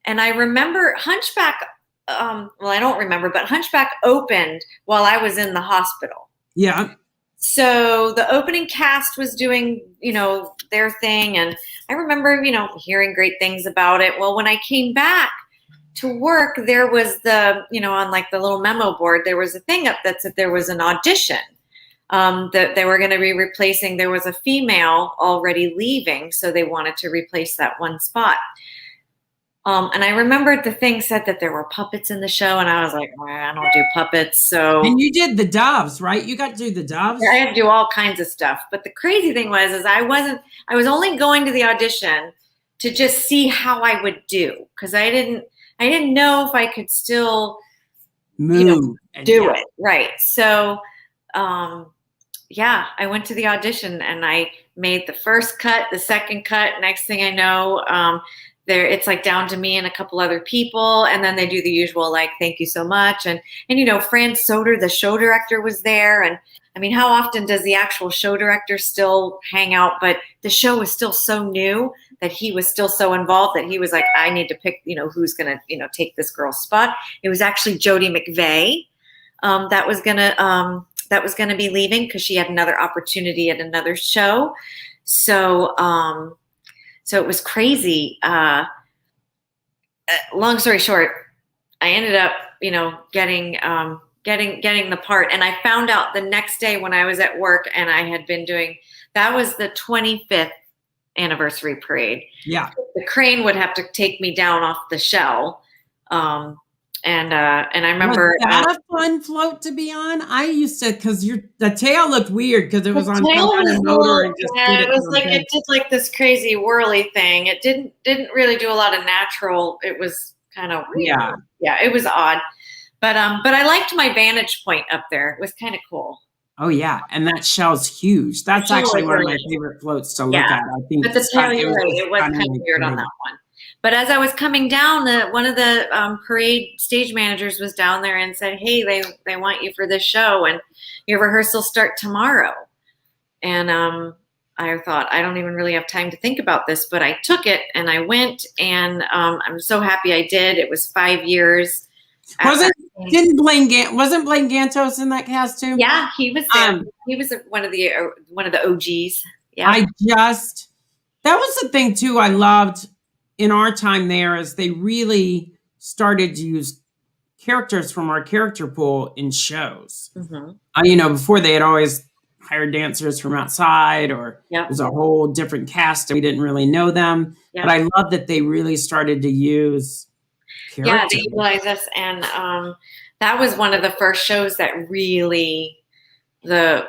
And I remember Hunchback, well, I don't remember, but Hunchback opened while I was in the hospital. Yeah. So the opening cast was doing, you know, their thing. And I remember, you know, hearing great things about it. Well, when I came back to work, there was the, you know, on like the little memo board, there was a thing up that said there was an audition that they were going to be replacing. There was a female already leaving. So they wanted to replace that one spot. And I remembered the thing said that there were puppets in the show, and I was like, well, I don't do puppets. So, and you did the doves, right? You got to do the doves. I had to do all kinds of stuff. But the crazy thing was, I was only going to the audition to just see how I would do, because I didn't know if I could still move, you know, do it right. So, yeah, I went to the audition and I made the first cut, the second cut. Next thing I know, it's like down to me and a couple other people, and then they do the usual like thank you so much, and you know, Fran Soder, the show director, was there, and I mean, how often does the actual show director still hang out? But the show was still so new that he was still so involved that he was like, I need to pick, you know, who's gonna, you know, take this girl's spot. It was actually Jody McVeigh that was gonna be leaving because she had another opportunity at another show. So it was crazy. Long story short, I ended up, you know, getting the part. And I found out the next day when I was at work, and I had been doing, that was the 25th anniversary parade. Yeah. The crane would have to take me down off the shell. And I remember was that a fun float to be on? I used to, because the tail looked weird because it was on some kind of motor and just did it was like it did like this crazy whirly thing. It didn't really do a lot of natural. It was kind of weird. Yeah, it was odd. But I liked my vantage point up there. It was kind of cool. Oh yeah, and that shell's huge. That's actually one of my favorite floats to look at. I think, but the tail, you're right. It was kind of weird on that one. But as I was coming down, one of the parade stage managers was down there and said, hey, they want you for this show, and your rehearsals start tomorrow. And I thought, I don't even really have time to think about this, but I took it and I went, and I'm so happy I did. It was 5 years. Wasn't Blaine Gantos in that cast too? Yeah, he was there. He was one of the OGs. Yeah. That was the thing too I loved in our time there, is they really started to use characters from our character pool in shows. Mm-hmm. Before they had always hired dancers from outside, or Yep. it was a whole different cast and we didn't really know them. Yep. But I love that they really started to use characters. Yeah, they utilize us, and that was one of the first shows that really there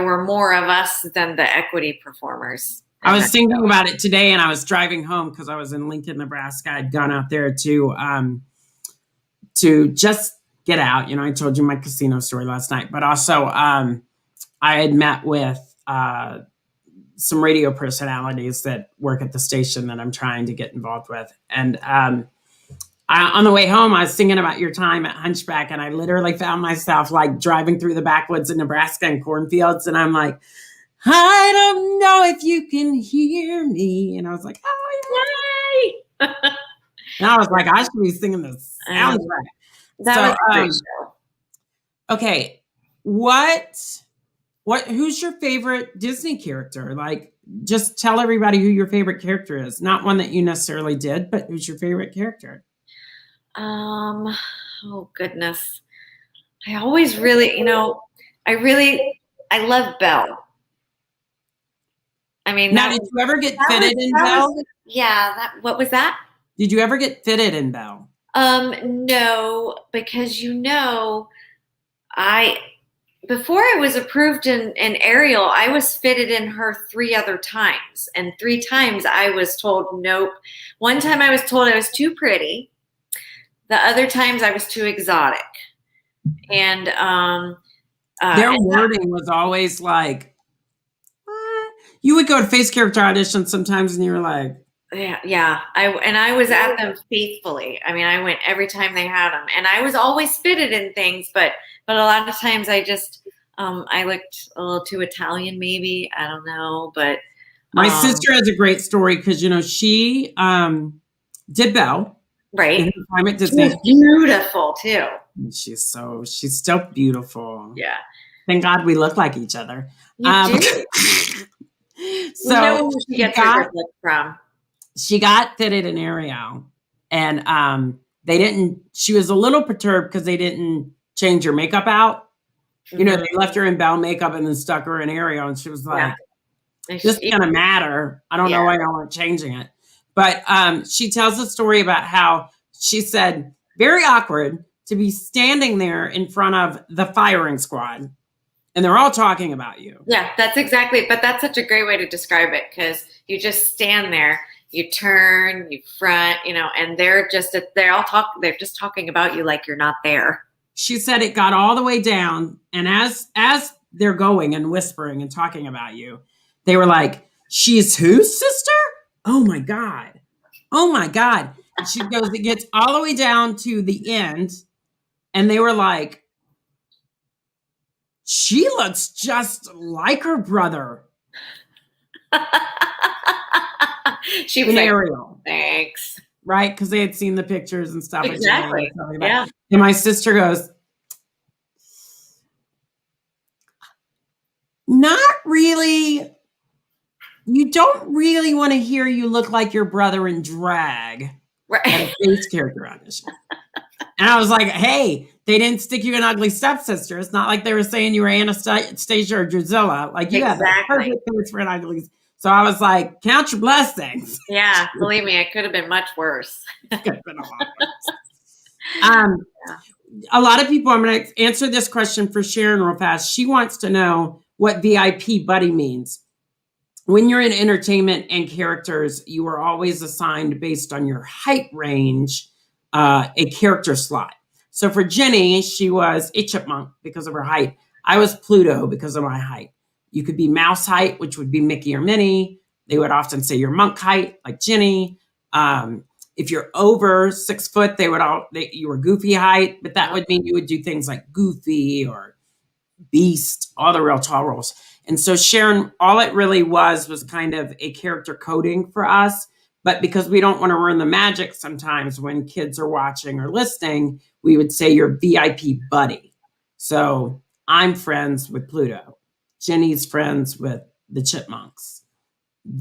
were more of us than the equity performers. I was thinking about it today, and I was driving home because I was in Lincoln, Nebraska. I'd gone out there to just get out. I told you my casino story last night, but also I had met with some radio personalities that work at the station that I'm trying to get involved with. And on the way home, I was thinking about your time at Hunchback, and I literally found myself like driving through the backwoods in Nebraska and cornfields, and I'm like, I don't know if you can hear me. And I was like, oh, yay. And I was like, I should be singing this soundtrack. That was a great show. Okay. Who's your favorite Disney character? Like, just tell everybody who your favorite character is. Not one that you necessarily did, but who's your favorite character? Oh goodness. I always really, I love Belle. I mean, now, did you ever get fitted in Belle? What was that? Did you ever get fitted in Belle? No, because before I was approved in Ariel, I was fitted in her 3 other times, and 3 times I was told nope. One time I was told I was too pretty. The other times I was too exotic, and their wording was always like, you would go to face character auditions sometimes and you were like, yeah. I was at them faithfully. I mean, I went every time they had them, and I was always fitted in things, but a lot of times I just, I looked a little too Italian, maybe. I don't know, but. My sister has a great story because, she did Belle. Right. She's beautiful too. She's still beautiful. Yeah. Thank God we look like each other. You do. So she gets her lip from. She got fitted in Ariel, and she was a little perturbed because they didn't change her makeup out. Mm-hmm. They left her in Belle makeup and then stuck her in Ariel, and she was like, this is gonna matter. I don't know why y'all aren't changing it. But she tells a story about how she said, very awkward to be standing there in front of the firing squad, and they're all talking about you. Yeah, that's such a great way to describe it, because you just stand there, you turn, you front, and they're just talking about you like you're not there. She said it got all the way down, and as they're going and whispering and talking about you, they were like, she's whose sister? Oh my God. And she goes, it gets all the way down to the end, and they were like, she looks just like her brother. She was Ariel. Thanks. Right? Because they had seen the pictures and stuff. Exactly. Yeah. And my sister goes, not really. You don't really want to hear you look like your brother in drag. Right. At a face character audition. And I was like, hey, they didn't stick you in Ugly Stepsister. It's not like they were saying you were Anastasia or Drusilla. Like, you have that perfect face for an ugly. So I was like, count your blessings. Yeah, believe me, it could have been much worse. It could have been a lot worse. A lot of people, I'm going to answer this question for Sharon real fast. She wants to know what VIP buddy means. When you're in entertainment and characters, you are always assigned based on your height range, a character slot. So for Jeni, she was a chipmunk because of her height. I was Pluto because of my height. You could be mouse height, which would be Mickey or Minnie. They would often say your monk height, like Jeni. If you're over 6 foot, you were Goofy height, but that would mean you would do things like Goofy or Beast, all the real tall roles. And so Sharon, all it really was kind of a character coding for us. But because we don't want to ruin the magic sometimes when kids are watching or listening, we would say your VIP buddy. So I'm friends with Pluto. Jenny's friends with the chipmunks.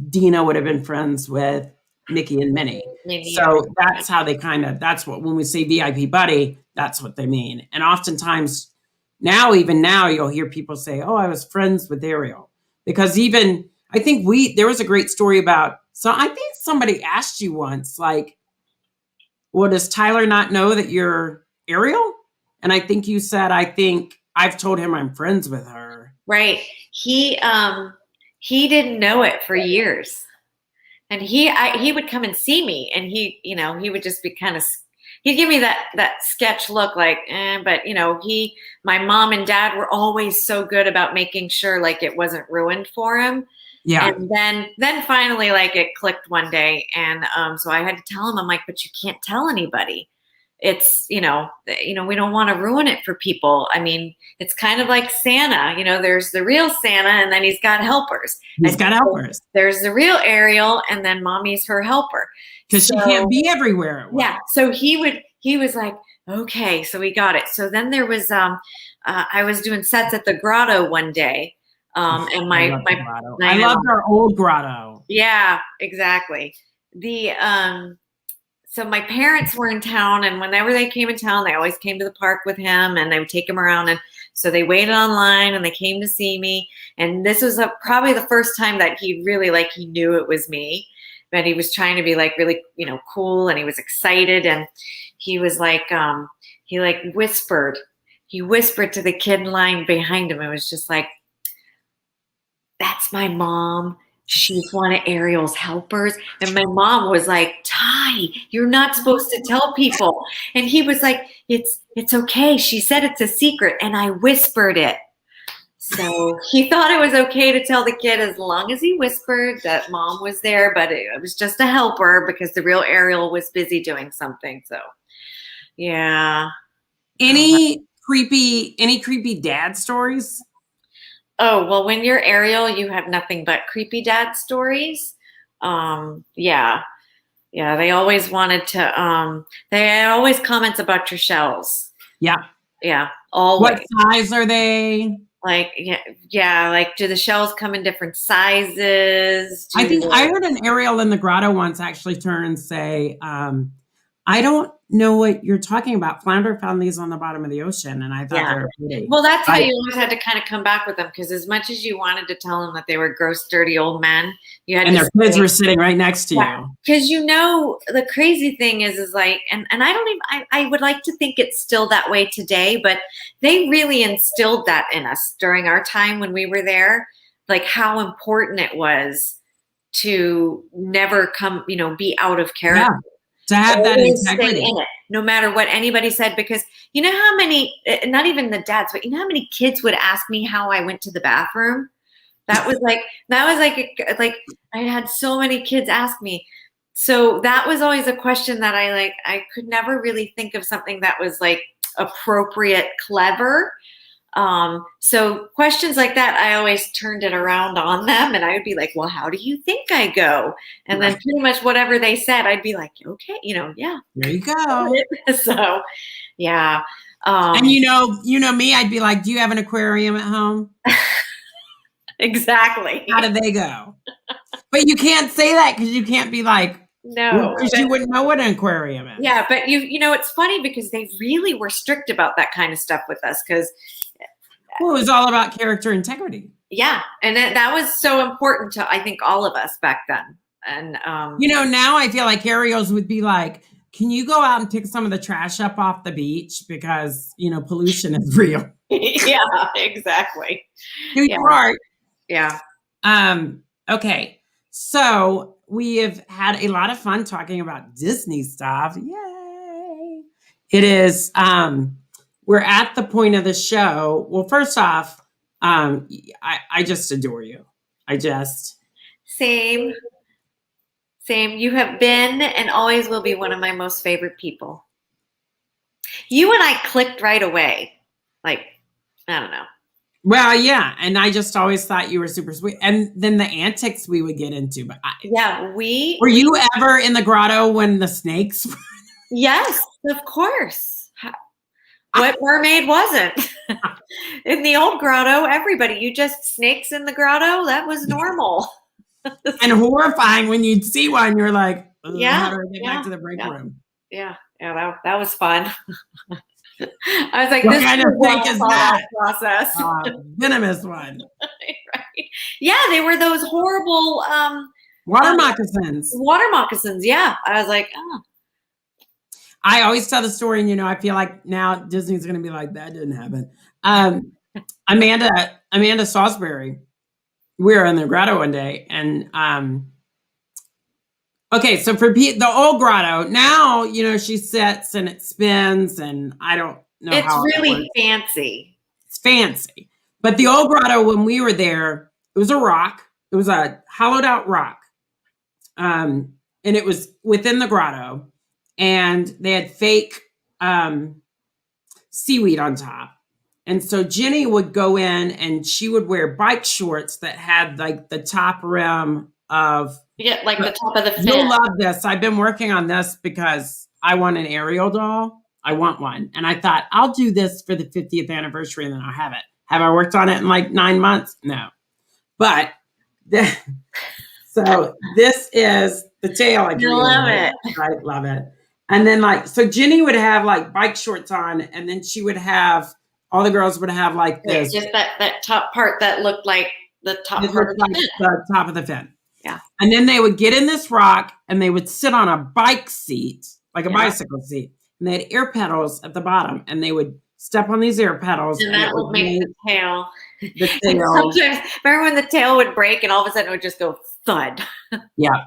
Dina would have been friends with Mickey and Minnie. Maybe. So that's how they that's what, when we say VIP buddy, that's what they mean. And oftentimes even now you'll hear people say, oh, I was friends with Ariel. Because even, I think there was a great story about, so I think somebody asked you once, like, well, does Tyler not know that you're Ariel? And I think you said, I think I've told him I'm friends with her. Right. He didn't know it for years. And he would come and see me, and he would just be kind of, he'd give me that sketch look like, but my mom and dad were always so good about making sure like it wasn't ruined for him. Yeah. And then finally, like, it clicked one day, and so I had to tell him, I'm like, but you can't tell anybody. It's, we don't want to ruin it for people. I mean, it's kind of like Santa, there's the real Santa, and then he's got helpers. There's the real Ariel, and then mommy's her helper. Because she can't be everywhere at once. Yeah. So he was like, okay, so we got it. So then there was, I was doing sets at the Grotto one day. And I loved our old Grotto. Yeah, exactly. So my parents were in town, and whenever they came in town, they always came to the park with him, and they would take him around. And so they waited online, and they came to see me. And this was probably the first time that he really, like, he knew it was me, but he was trying to be like really, cool, and he was excited. And he was like, he whispered to the kid in line behind him. It was just like, that's my mom. She's one of Ariel's helpers. And my mom was like, Ty, you're not supposed to tell people. And he was like, it's okay. She said it's a secret. And I whispered it. So he thought it was okay to tell the kid as long as he whispered that mom was there, but it was just a helper because the real Ariel was busy doing something. So, yeah. Any creepy dad stories? Oh, well, when you're Ariel, you have nothing but creepy dad stories. Yeah. They always wanted to, they had always comments about your shells. Yeah. Yeah. Always. What size are they? Like, yeah. Like, do the shells come in different sizes? I think I heard an Ariel in the Grotto once actually turn and say, I don't know what you're talking about. Flounder found these on the bottom of the ocean, and I thought they were pretty. Well, that's how you always had to kind of come back with them, because as much as you wanted to tell them that they were gross, dirty old men, you had their kids were sitting right next to you. Because the crazy thing is like, and I would like to think it's still that way today, but they really instilled that in us during our time when we were there, like how important it was to never come, be out of character. Yeah. To have that integrity in it, no matter what anybody said, because you know how many, not even the dads, but you know how many kids would ask me how I went to the bathroom? That was like I had so many kids ask me. So that was always a question that I could never really think of something that was like appropriate, clever. So questions like that, I always turned it around on them, and I would be like, well, how do you think I go? And then pretty much whatever they said, I'd be like, okay, yeah. There you go. So, yeah. And you know me, I'd be like, do you have an aquarium at home? Exactly. How do they go? But you can't say that because you can't be like, no, because you wouldn't know what an aquarium is. Yeah, but it's funny because they really were strict about that kind of stuff with us, because it was all about character integrity. Yeah, and that was so important to, I think, all of us back then. And now I feel like Ariels would be like, can you go out and pick some of the trash up off the beach because pollution is real. Yeah, exactly. Do your part. Yeah. Okay. So we have had a lot of fun talking about Disney stuff. Yay. It is, we're at the point of the show. Well, first off, I just adore you. Same. You have been and always will be one of my most favorite people. You and I clicked right away. Like, I don't know. Well, yeah. And I just always thought you were super sweet. And then the antics we would get into. But were you ever in the grotto when the snakes? Yes, of course. What mermaid wasn't? In the old grotto, you just snakes in the grotto. That was normal. And horrifying when you'd see one, you're like, How do I get back to the break room? Yeah. That was fun. I was like, what this kind is of a snake is that? process. Venomous one. Right. Yeah, they were those horrible water moccasins. Water moccasins. Yeah, I was like, oh. I always tell the story, and I feel like now Disney's going to be like, that didn't happen. Amanda Salisbury, we were in the grotto one day, and okay, so for the old grotto, now she sits and it spins, and I don't know it's how really fancy. It's fancy, but the old grotto when we were there, it was a rock. It was a hollowed out rock, and it was within the grotto, and they had fake seaweed on top. And so Jeni would go in and she would wear bike shorts that had like the top rim of like the top of the fin. You'll love this. I've been working on this because I want an Ariel doll. I want one. And I thought I'll do this for the 50th anniversary and then I'll have it. Have I worked on it in like 9 months? No. But so this is the tail. I love it. I love it. And then so Jeni would have like bike shorts on, and then she would have, all the girls would have like this. Just that top part that looked like the top part of the top of the fin. Yeah. And then they would get in this rock and they would sit on a bike seat, like a bicycle seat. And they had air pedals at the bottom, and they would step on these air pedals. And that would make the tail. The tail. Sometimes, remember when the tail would break and all of a sudden it would just go thud? Yeah.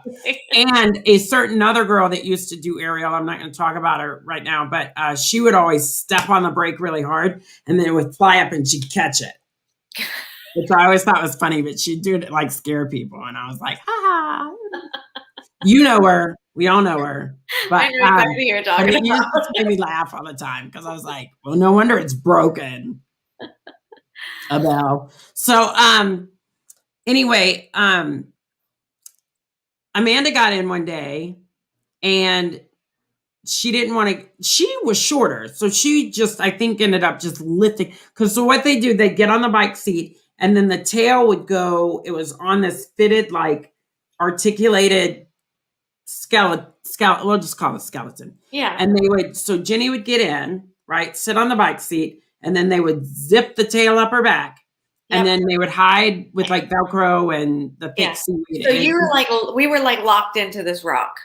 And a certain other girl that used to do aerial, I'm not going to talk about her right now, but she would always step on the brake really hard, and then it would fly up and she'd catch it. Which I always thought was funny, but she'd do it like scare people. And I was like, ha. You know her. We all know her. But I know exactly who you're talking it used to make me laugh all the time because I was like, well, no wonder it's broken. So anyway, Amanda got in one day and she didn't want to, she was shorter. So she just, I think, ended up just lifting. So what they do, they get on the bike seat and then the tail would go, it was on this fitted, like articulated skeleton, we'll just call it skeleton. Yeah. And so Jeni would get in, right, sit on the bike seat, and then they would zip the tail up her back. Yep. And then they would hide with like Velcro and the thick seaweed. So we were like locked into this rock.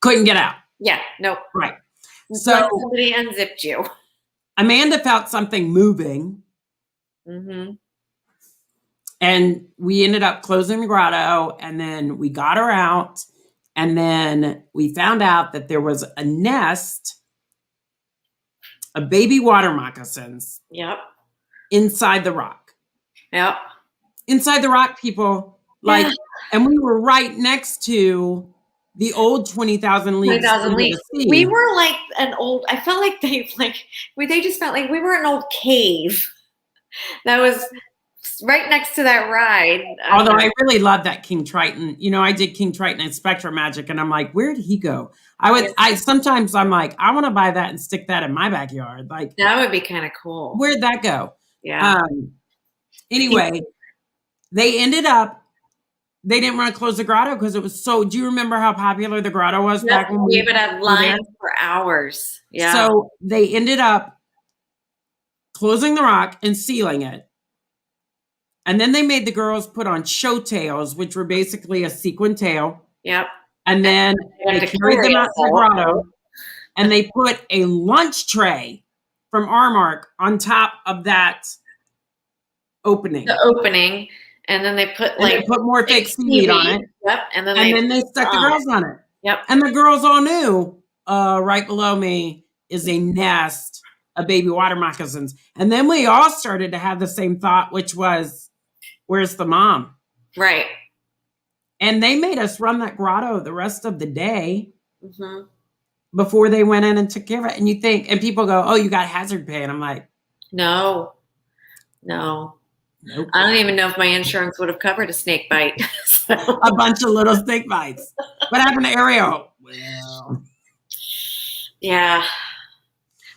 Couldn't get out. Yeah, nope. Right. So somebody unzipped you. Amanda felt something moving. Mm-hmm. And we ended up closing the grotto, and then we got her out. And then we found out that there was a nest of baby water moccasins. Yep. Inside the rock. Yep. Inside the rock, people. And we were right next to the old 20,000 Leagues. 20,000 Leagues. We were like I felt like they just felt like we were an old cave that was right next to that ride. Although I really love that King Triton. I did King Triton and Spectra Magic, and I'm like, where did he go? Sometimes I'm like, I want to buy that and stick that in my backyard. Like that would be kind of cool. Where'd that go? Yeah. Anyway, they didn't want to close the grotto because it was so, do you remember how popular the grotto was back when we would have lines for hours? Yeah. So they ended up closing the rock and sealing it. And then they made the girls put on show tails, which were basically a sequin tail. Yep. And then they carried them out to the grotto, and they put a lunch tray from Armark on top of that opening. The opening. And then they put more fake seaweed on it. Yep. And then they stuck the girls on it. Yep. And the girls all knew right below me is a nest of baby water moccasins. And then we all started to have the same thought, which was, where's the mom? Right. And they made us run that grotto the rest of the day before they went in and took care of it. And you think, and people go, oh, you got hazard pay. And I'm like, no. Nope. I don't even know if my insurance would have covered a snake bite. A bunch of little snake bites. What happened to Ariel? Well, yeah.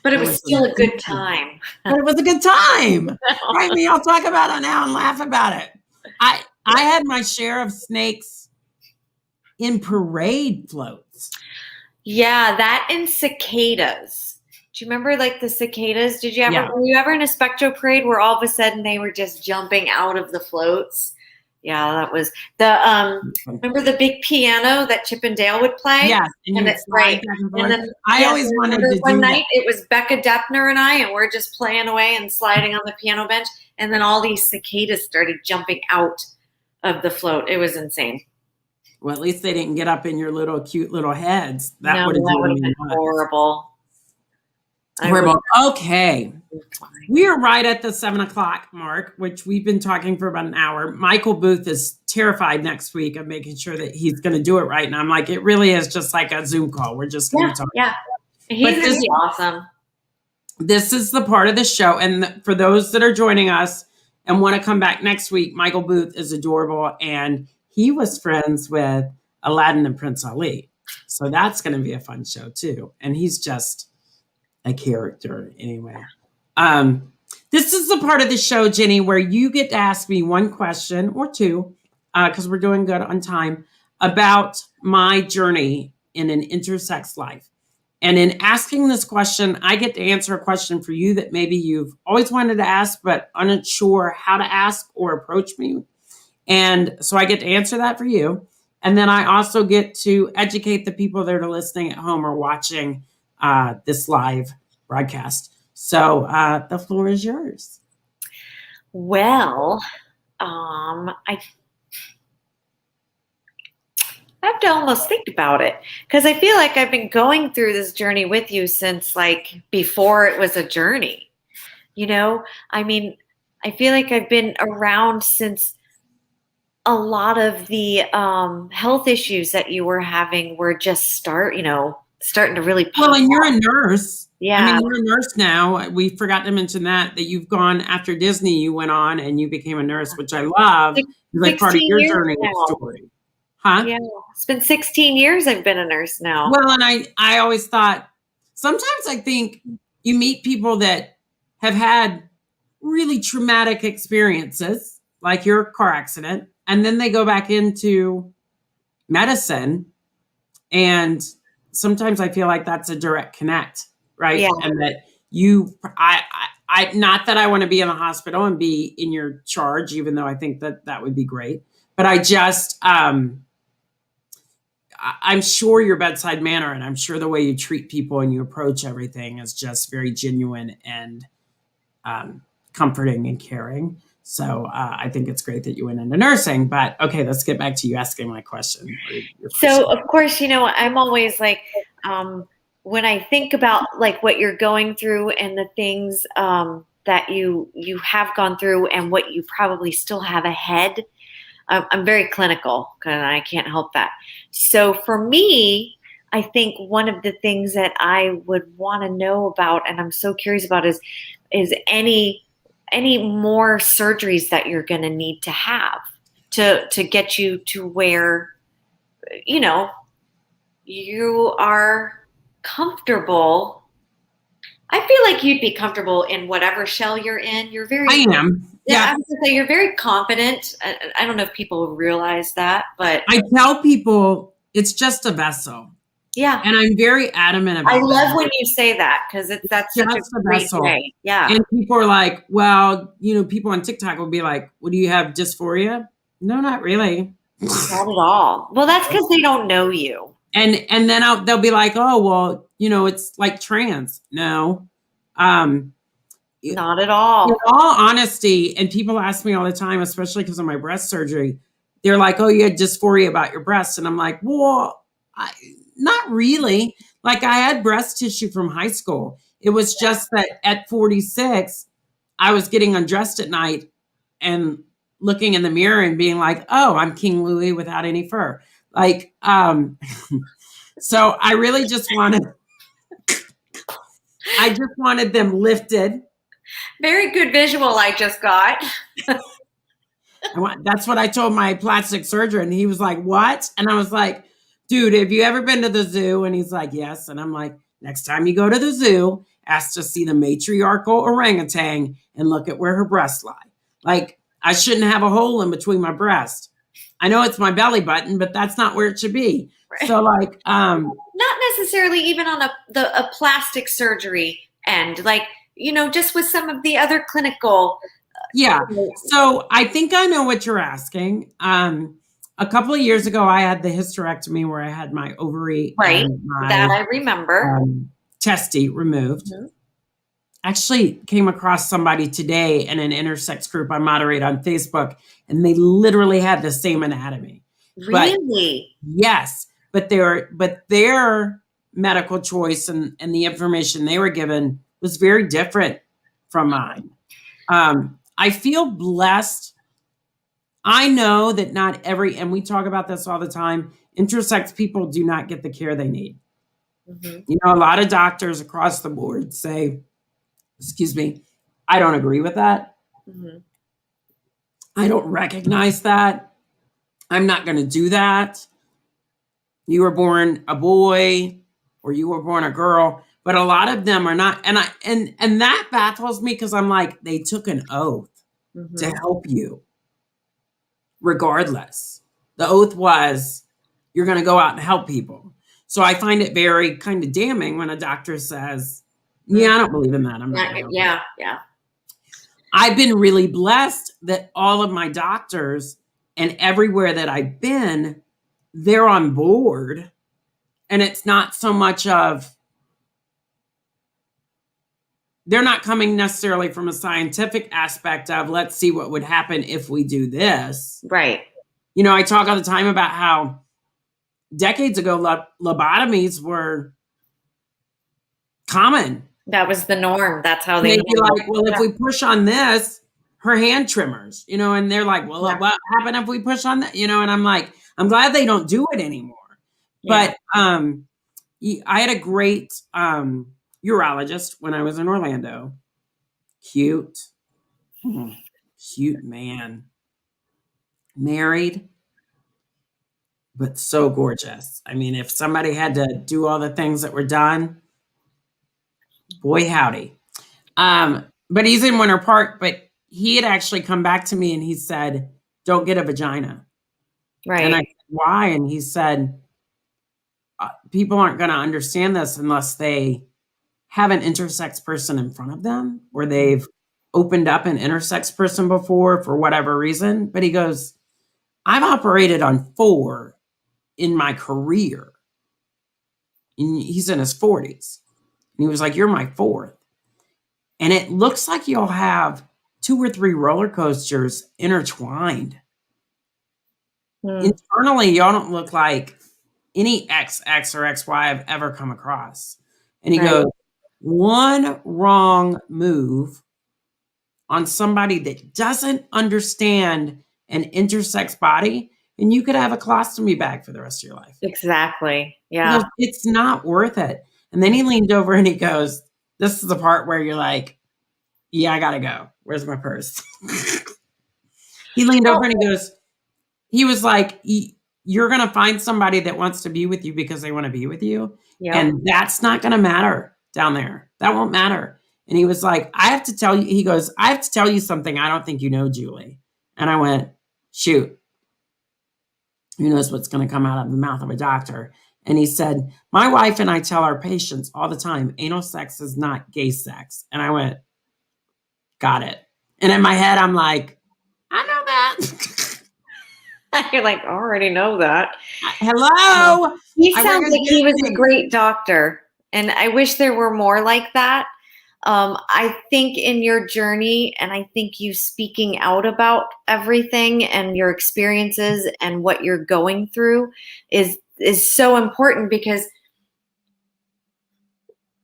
But it was still a good time. But it was a good time. Right? We all talk about it now and laugh about it. I had my share of snakes in parade floats. Yeah, that and cicadas. Do you remember like the cicadas? Were you ever in a spectro parade where all of a sudden they were just jumping out of the floats? Yeah, that was remember the big piano that Chip and Dale would play? Yes, and it's right. And then I always wanted to do one night that. it was Becca Deppner and I, and we're just playing away and sliding on the piano bench, and then all these cicadas started jumping out of the float. It was insane. Well, at least they didn't get up in your little cute little heads. That would have been horrible. Horrible. Okay. We are right at the 7:00 mark, which we've been talking for about an hour. Michael Booth is terrified next week of making sure that he's going to do it right. And I'm like, it really is just like a Zoom call. We're just going to talk. Yeah. He's going to be awesome. This is the part of the show. And for those that are joining us and want to come back next week, Michael Booth is adorable. And he was friends with Aladdin and Prince Ali. So that's going to be a fun show too. And he's just a character anyway. This is the part of the show, Jeni, where you get to ask me one question or two, because we're doing good on time, about my journey in an intersex life. And in asking this question, I get to answer a question for you that maybe you've always wanted to ask, but unsure how to ask or approach me. And so I get to answer that for you. And then I also get to educate the people that are listening at home or watching this live broadcast. So the floor is yours. Well, I have to almost think about it because I feel like I've been going through this journey with you since like before it was a journey. You know, I mean, I feel like I've been around since a lot of the health issues that you were having were just starting to really pop. Well, and you're a nurse. Yeah. I mean, you're a nurse now. We forgot to mention that you've gone after Disney, you went on and you became a nurse, which I love. It's like part of your journey story. Huh? Yeah. It's been 16 years I've been a nurse now. Well, and I always thought, sometimes I think you meet people that have had really traumatic experiences, like your car accident, and then they go back into medicine. And sometimes I feel like that's a direct connect, right? Yeah. And that I not that I want to be in the hospital and be in your charge, even though I think that would be great. But I just, I'm sure your bedside manner and I'm sure the way you treat people and you approach everything is just very genuine and comforting and caring. So I think it's great that you went into nursing, but okay, let's get back to you asking my question. So of course, I'm always like, when I think about like what you're going through and the things that you have gone through and what you probably still have ahead, I'm very clinical and I can't help that. So for me, I think one of the things that I would want to know about, and I'm so curious about is any more surgeries that you're going to need to have to get you to where, you are comfortable. I feel like you'd be comfortable in whatever shell you're in. I am. Yeah. I was going to say, you're very confident. I don't know if people realize that, but I tell people it's just a vessel. Yeah. And I'm very adamant about it. I love when you say that because that's such a great way. Yeah. And people are like, well, people on TikTok will be like, well, do you have dysphoria? No, not really. Not at all. Well, that's because they don't know you. And then they'll be like, oh, well, it's like trans. No. Not at all. In all honesty, and people ask me all the time, especially because of my breast surgery, they're like, oh, you had dysphoria about your breasts. And I'm like, well, not really. Like I had breast tissue from high school. It was just that at 46, I was getting undressed at night and looking in the mirror and being like, oh, I'm King Louis without any fur. Like, so I really just wanted them lifted. Very good visual I just got. That's what I told my plastic surgeon. And he was like, what? And I was like, dude, have you ever been to the zoo? And he's like, yes. And I'm like, next time you go to the zoo, ask to see the matriarchal orangutan and look at where her breasts lie. Like, I shouldn't have a hole in between my breasts. I know it's my belly button, but that's not where it should be. Right. So like, not necessarily even on a plastic surgery end, like, just with some of the other clinical. Yeah. So I think I know what you're asking. A couple of years ago, I had the hysterectomy where I had my ovary Right. and my, that I remember. testy removed. Mm-hmm. Actually came across somebody today in an intersex group I moderate on Facebook, and they literally had the same anatomy. Really? But, yes. But their medical choice and the information they were given was very different from mine. I feel blessed. I know that not every, and we talk about this all the time, intersex people do not get the care they need. Mm-hmm. A lot of doctors across the board say, excuse me, I don't agree with that. Mm-hmm. I don't recognize that. I'm not going to do that. You were born a boy or you were born a girl, but a lot of them are not. And that baffles me because I'm like, they took an oath Mm-hmm. to help you regardless. The oath was, you're going to go out and help people. So I find it very kind of damning when a doctor says, yeah, I don't believe in that. I'm not. Yeah. I've been really blessed that all of my doctors and everywhere that I've been, they're on board. And it's not so much of, they're not coming necessarily from a scientific aspect of, let's see what would happen if we do this. Right. I talk all the time about how decades ago, lobotomies were common. That was the norm. That's how they They'd be like, well, if we push on this, her hand tremors, and they're like, well, what happened if we push on that? And I'm like, I'm glad they don't do it anymore. Yeah. But I had a great urologist when I was in Orlando. Cute man. Married, but so gorgeous. I mean, if somebody had to do all the things that were done, boy, howdy. But he's in Winter Park, but he had actually come back to me and he said, don't get a vagina. Right. And I said, why? And he said, people aren't going to understand this unless they have an intersex person in front of them or they've opened up an intersex person before for whatever reason. But he goes, I've operated on 4 in my career. And he's in his 40s. And he was like, you're my 4th. And it looks like you'll have 2 or 3 roller coasters intertwined. Internally, y'all don't look like any XX or XY I've ever come across. And he goes, one wrong move on somebody that doesn't understand an intersex body, and you could have a colostomy bag for the rest of your life. Exactly. Yeah. Goes, it's not worth it. And then he leaned over and he goes, this is the part where you're like, yeah, I got to go. Where's my purse? He leaned over and he was like, you're going to find somebody that wants to be with you because they want to be with you. Yep. And that's not going to matter down there. That won't matter. And he was like, I have to tell you, he goes, I have to tell you something I don't think you know, Julie. And I went, shoot. Who knows what's going to come out of the mouth of a doctor? And he said, my wife and I tell our patients all the time, anal sex is not gay sex. And I went, got it. And in my head, I'm like, I know that. You're like, I already know that. Hello. He sounds like he was a great doctor. And I wish there were more like that. I think in your journey, and I think you speaking out about everything and your experiences and what you're going through is so important, because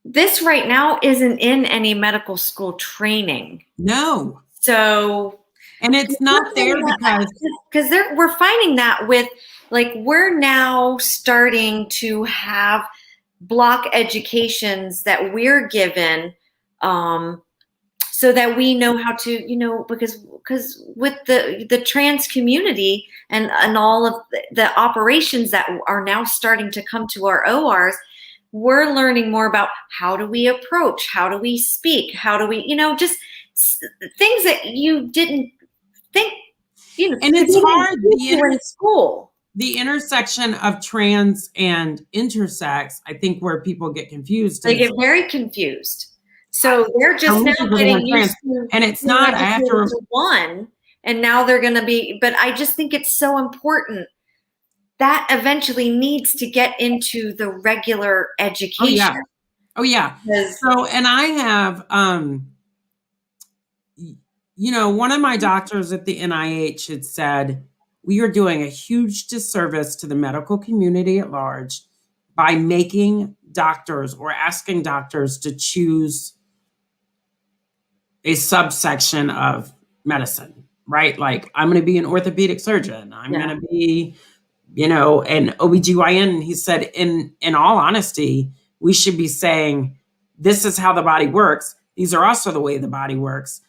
this right now isn't in any medical school training. No. So, and it's not there because we're finding that with, like, we're now starting to have block educations that we're given, so that we know how to, because with the trans community and all of the operations that are now starting to come to our ORs, we're learning more about how do we approach, how do we speak, how do we, just things that you didn't think And it's hard. In school. The intersection of trans and intersex, I think where people get confused. They get very confused. So they're just now getting used to, and it's not, I have to one, and now they're going to be, but I just think it's so important that eventually needs to get into the regular education. Oh yeah. So, and I have, one of my doctors at the NIH had said, we are doing a huge disservice to the medical community at large by making doctors or asking doctors to choose a subsection of medicine, right? Like, I'm going to be an orthopedic surgeon. I'm going to be, an OBGYN. And he said, in all honesty, we should be saying, this is how the body works. These are also the way the body works.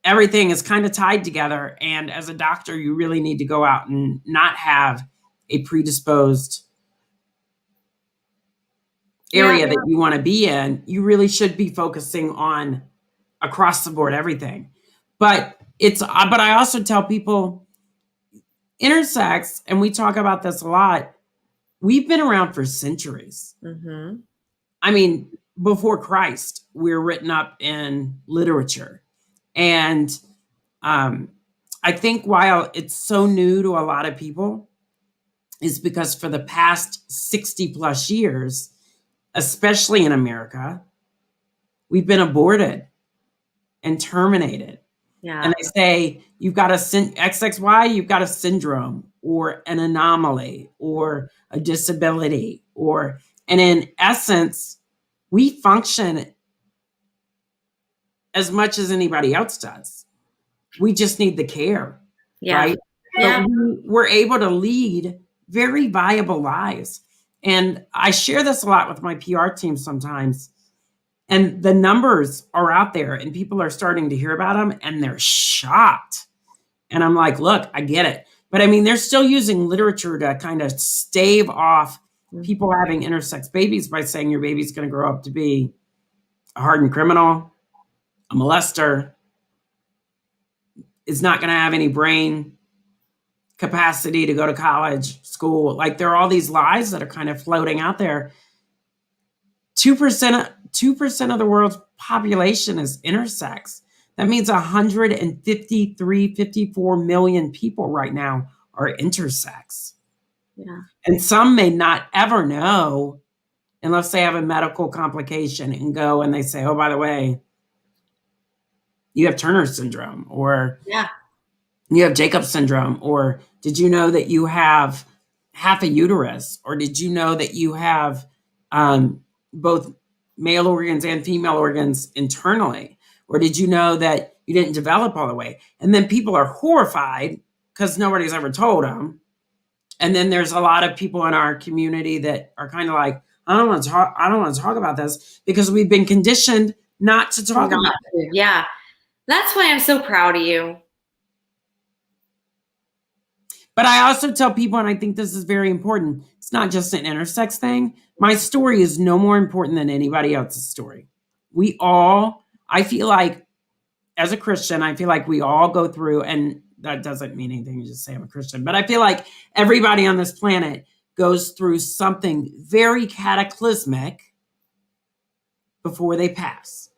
Everything is kind of tied together. And as a doctor, you really need to go out and not have a predisposed area that you want to be in. You really should be focusing on across the board everything. But I also tell people intersex, and we talk about this a lot, we've been around for centuries. Mm-hmm. I mean, before Christ, we're written up in literature. And I think while it's so new to a lot of people is because for the past 60 plus years, especially in America, we've been aborted and terminated. Yeah. And they say, you've got XXY, you've got a syndrome or an anomaly or a disability and in essence, we function as much as anybody else does. We just need the care, right? Yeah. But we're able to lead very viable lives. And I share this a lot with my PR team sometimes. And the numbers are out there and people are starting to hear about them and they're shocked. And I'm like, look, I get it. But I mean, they're still using literature to kind of stave off people having intersex babies by saying your baby's going to grow up to be a hardened criminal, a molester, is not going to have any brain capacity to go to college, school. Like there are all these lies that are kind of floating out there. 2% of the world's population is intersex. That means 54 million people right now are intersex. Yeah. And some may not ever know unless they have a medical complication and go and they say, oh, by the way, you have Turner syndrome, or you have Jacobs syndrome, or did you know that you have half a uterus, or did you know that you have both male organs and female organs internally, or did you know that you didn't develop all the way? And then people are horrified because nobody's ever told them. And then there's a lot of people in our community that are kind of like, I don't want to talk about this because we've been conditioned not to talk about it. Yeah. That's why I'm so proud of you. But I also tell people, and I think this is very important, it's not just an intersex thing. My story is no more important than anybody else's story. I feel like, as a Christian, I feel like we all go through, and that doesn't mean anything to just say I'm a Christian, but I feel like everybody on this planet goes through something very cataclysmic before they pass.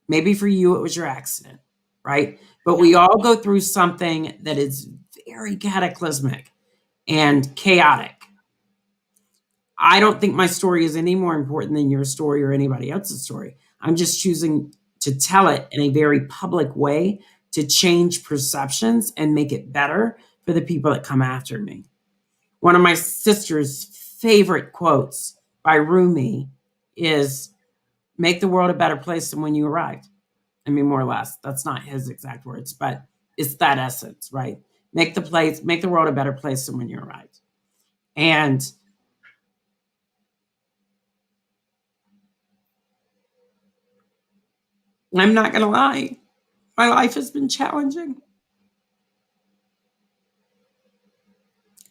Maybe for you, it was your accident, right? But we all go through something that is very cataclysmic and chaotic. I don't think my story is any more important than your story or anybody else's story. I'm just choosing to tell it in a very public way to change perceptions and make it better for the people that come after me. One of my sister's favorite quotes by Rumi is, make the world a better place than when you arrived. I mean, more or less, that's not his exact words, but it's that essence, right? Make the world a better place than when you arrived. And I'm not going to lie, my life has been challenging.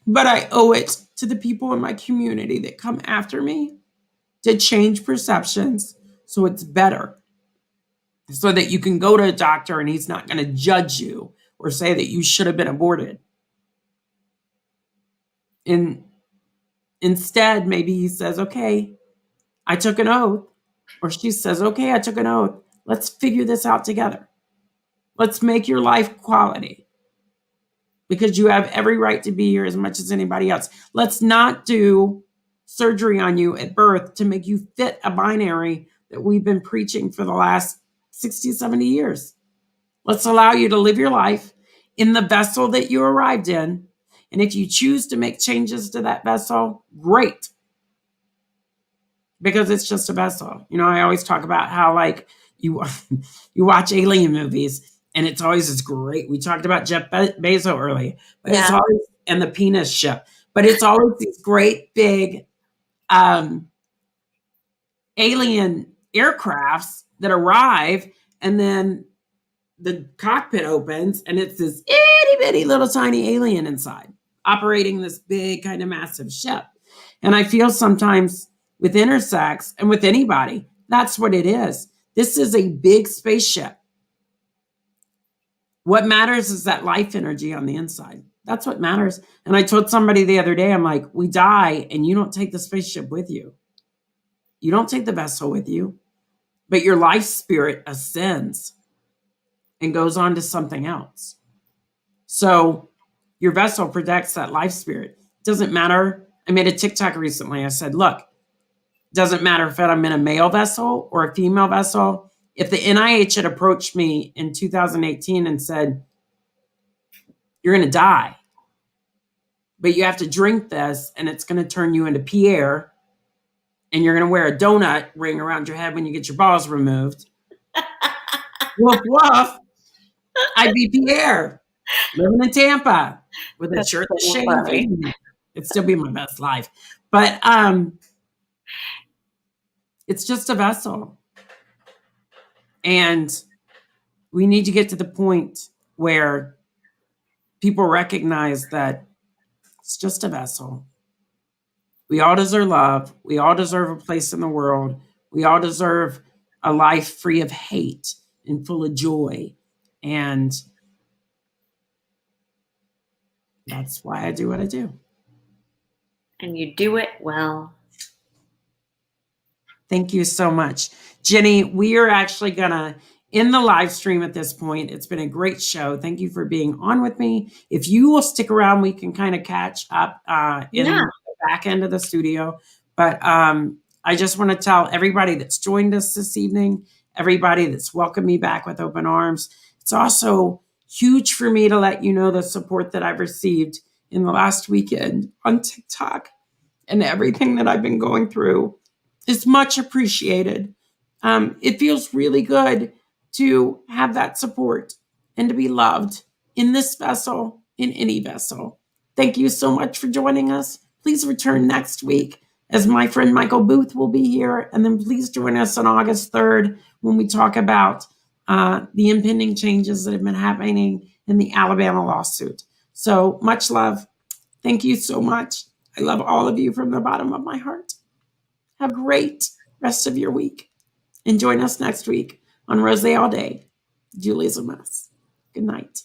But I owe it to the people in my community that come after me to change perceptions so it's better. So that you can go to a doctor and he's not going to judge you or say that you should have been aborted. And instead, maybe he says, okay, I took an oath. Or she says, okay, I took an oath. Let's figure this out together. Let's make your life quality, because you have every right to be here as much as anybody else. Let's not do surgery on you at birth to make you fit a binary that we've been preaching for the last 60, 70 years. Let's allow you to live your life in the vessel that you arrived in. And if you choose to make changes to that vessel, great. Because it's just a vessel. You know, I always talk about how, like, you watch alien movies and it's always this great. We talked about Jeff Bezos earlier, but it's always, and the penis ship, but it's always these great big alien aircrafts that arrive, and then the cockpit opens and it's this itty bitty little tiny alien inside operating this big kind of massive ship. And I feel sometimes with intersex and with anybody, that's what it is. This is a big spaceship. What matters is that life energy on the inside. That's what matters. And I told somebody the other day, I'm like, we die and you don't take the spaceship with you. You don't take the vessel with you, but your life spirit ascends and goes on to something else. So your vessel protects that life spirit. It doesn't matter. I made a TikTok recently. I said, look, it doesn't matter if I'm in a male vessel or a female vessel. If the NIH had approached me in 2018 and said, you're going to die, but you have to drink this and it's going to turn you into Pierre, and you're going to wear a donut ring around your head when you get your balls removed. Woof, woof. I'd be Pierre, living in Tampa with a shirt that's shaved. It'd still be my best life. But it's just a vessel. And we need to get to the point where people recognize that it's just a vessel. We all deserve love. We all deserve a place in the world. We all deserve a life free of hate and full of joy. And that's why I do what I do. And you do it well. Thank you so much. Jeni, we are actually going to end the live stream at this point. It's been a great show. Thank you for being on with me. If you will stick around, we can kind of catch up in the back end of the studio. But I just want to tell everybody that's joined us this evening, everybody that's welcomed me back with open arms. It's also huge for me to let you know the support that I've received in the last weekend on TikTok, and everything that I've been going through is much appreciated. It feels really good to have that support and to be loved in this vessel, in any vessel. Thank you so much for joining us. Please return next week as my friend Michael Booth will be here. And then please join us on August 3rd when we talk about the impending changes that have been happening in the Alabama lawsuit. So much love. Thank you so much. I love all of you from the bottom of my heart. Have a great rest of your week. And join us next week on Rosé All Day. Julie's a Mess. Good night.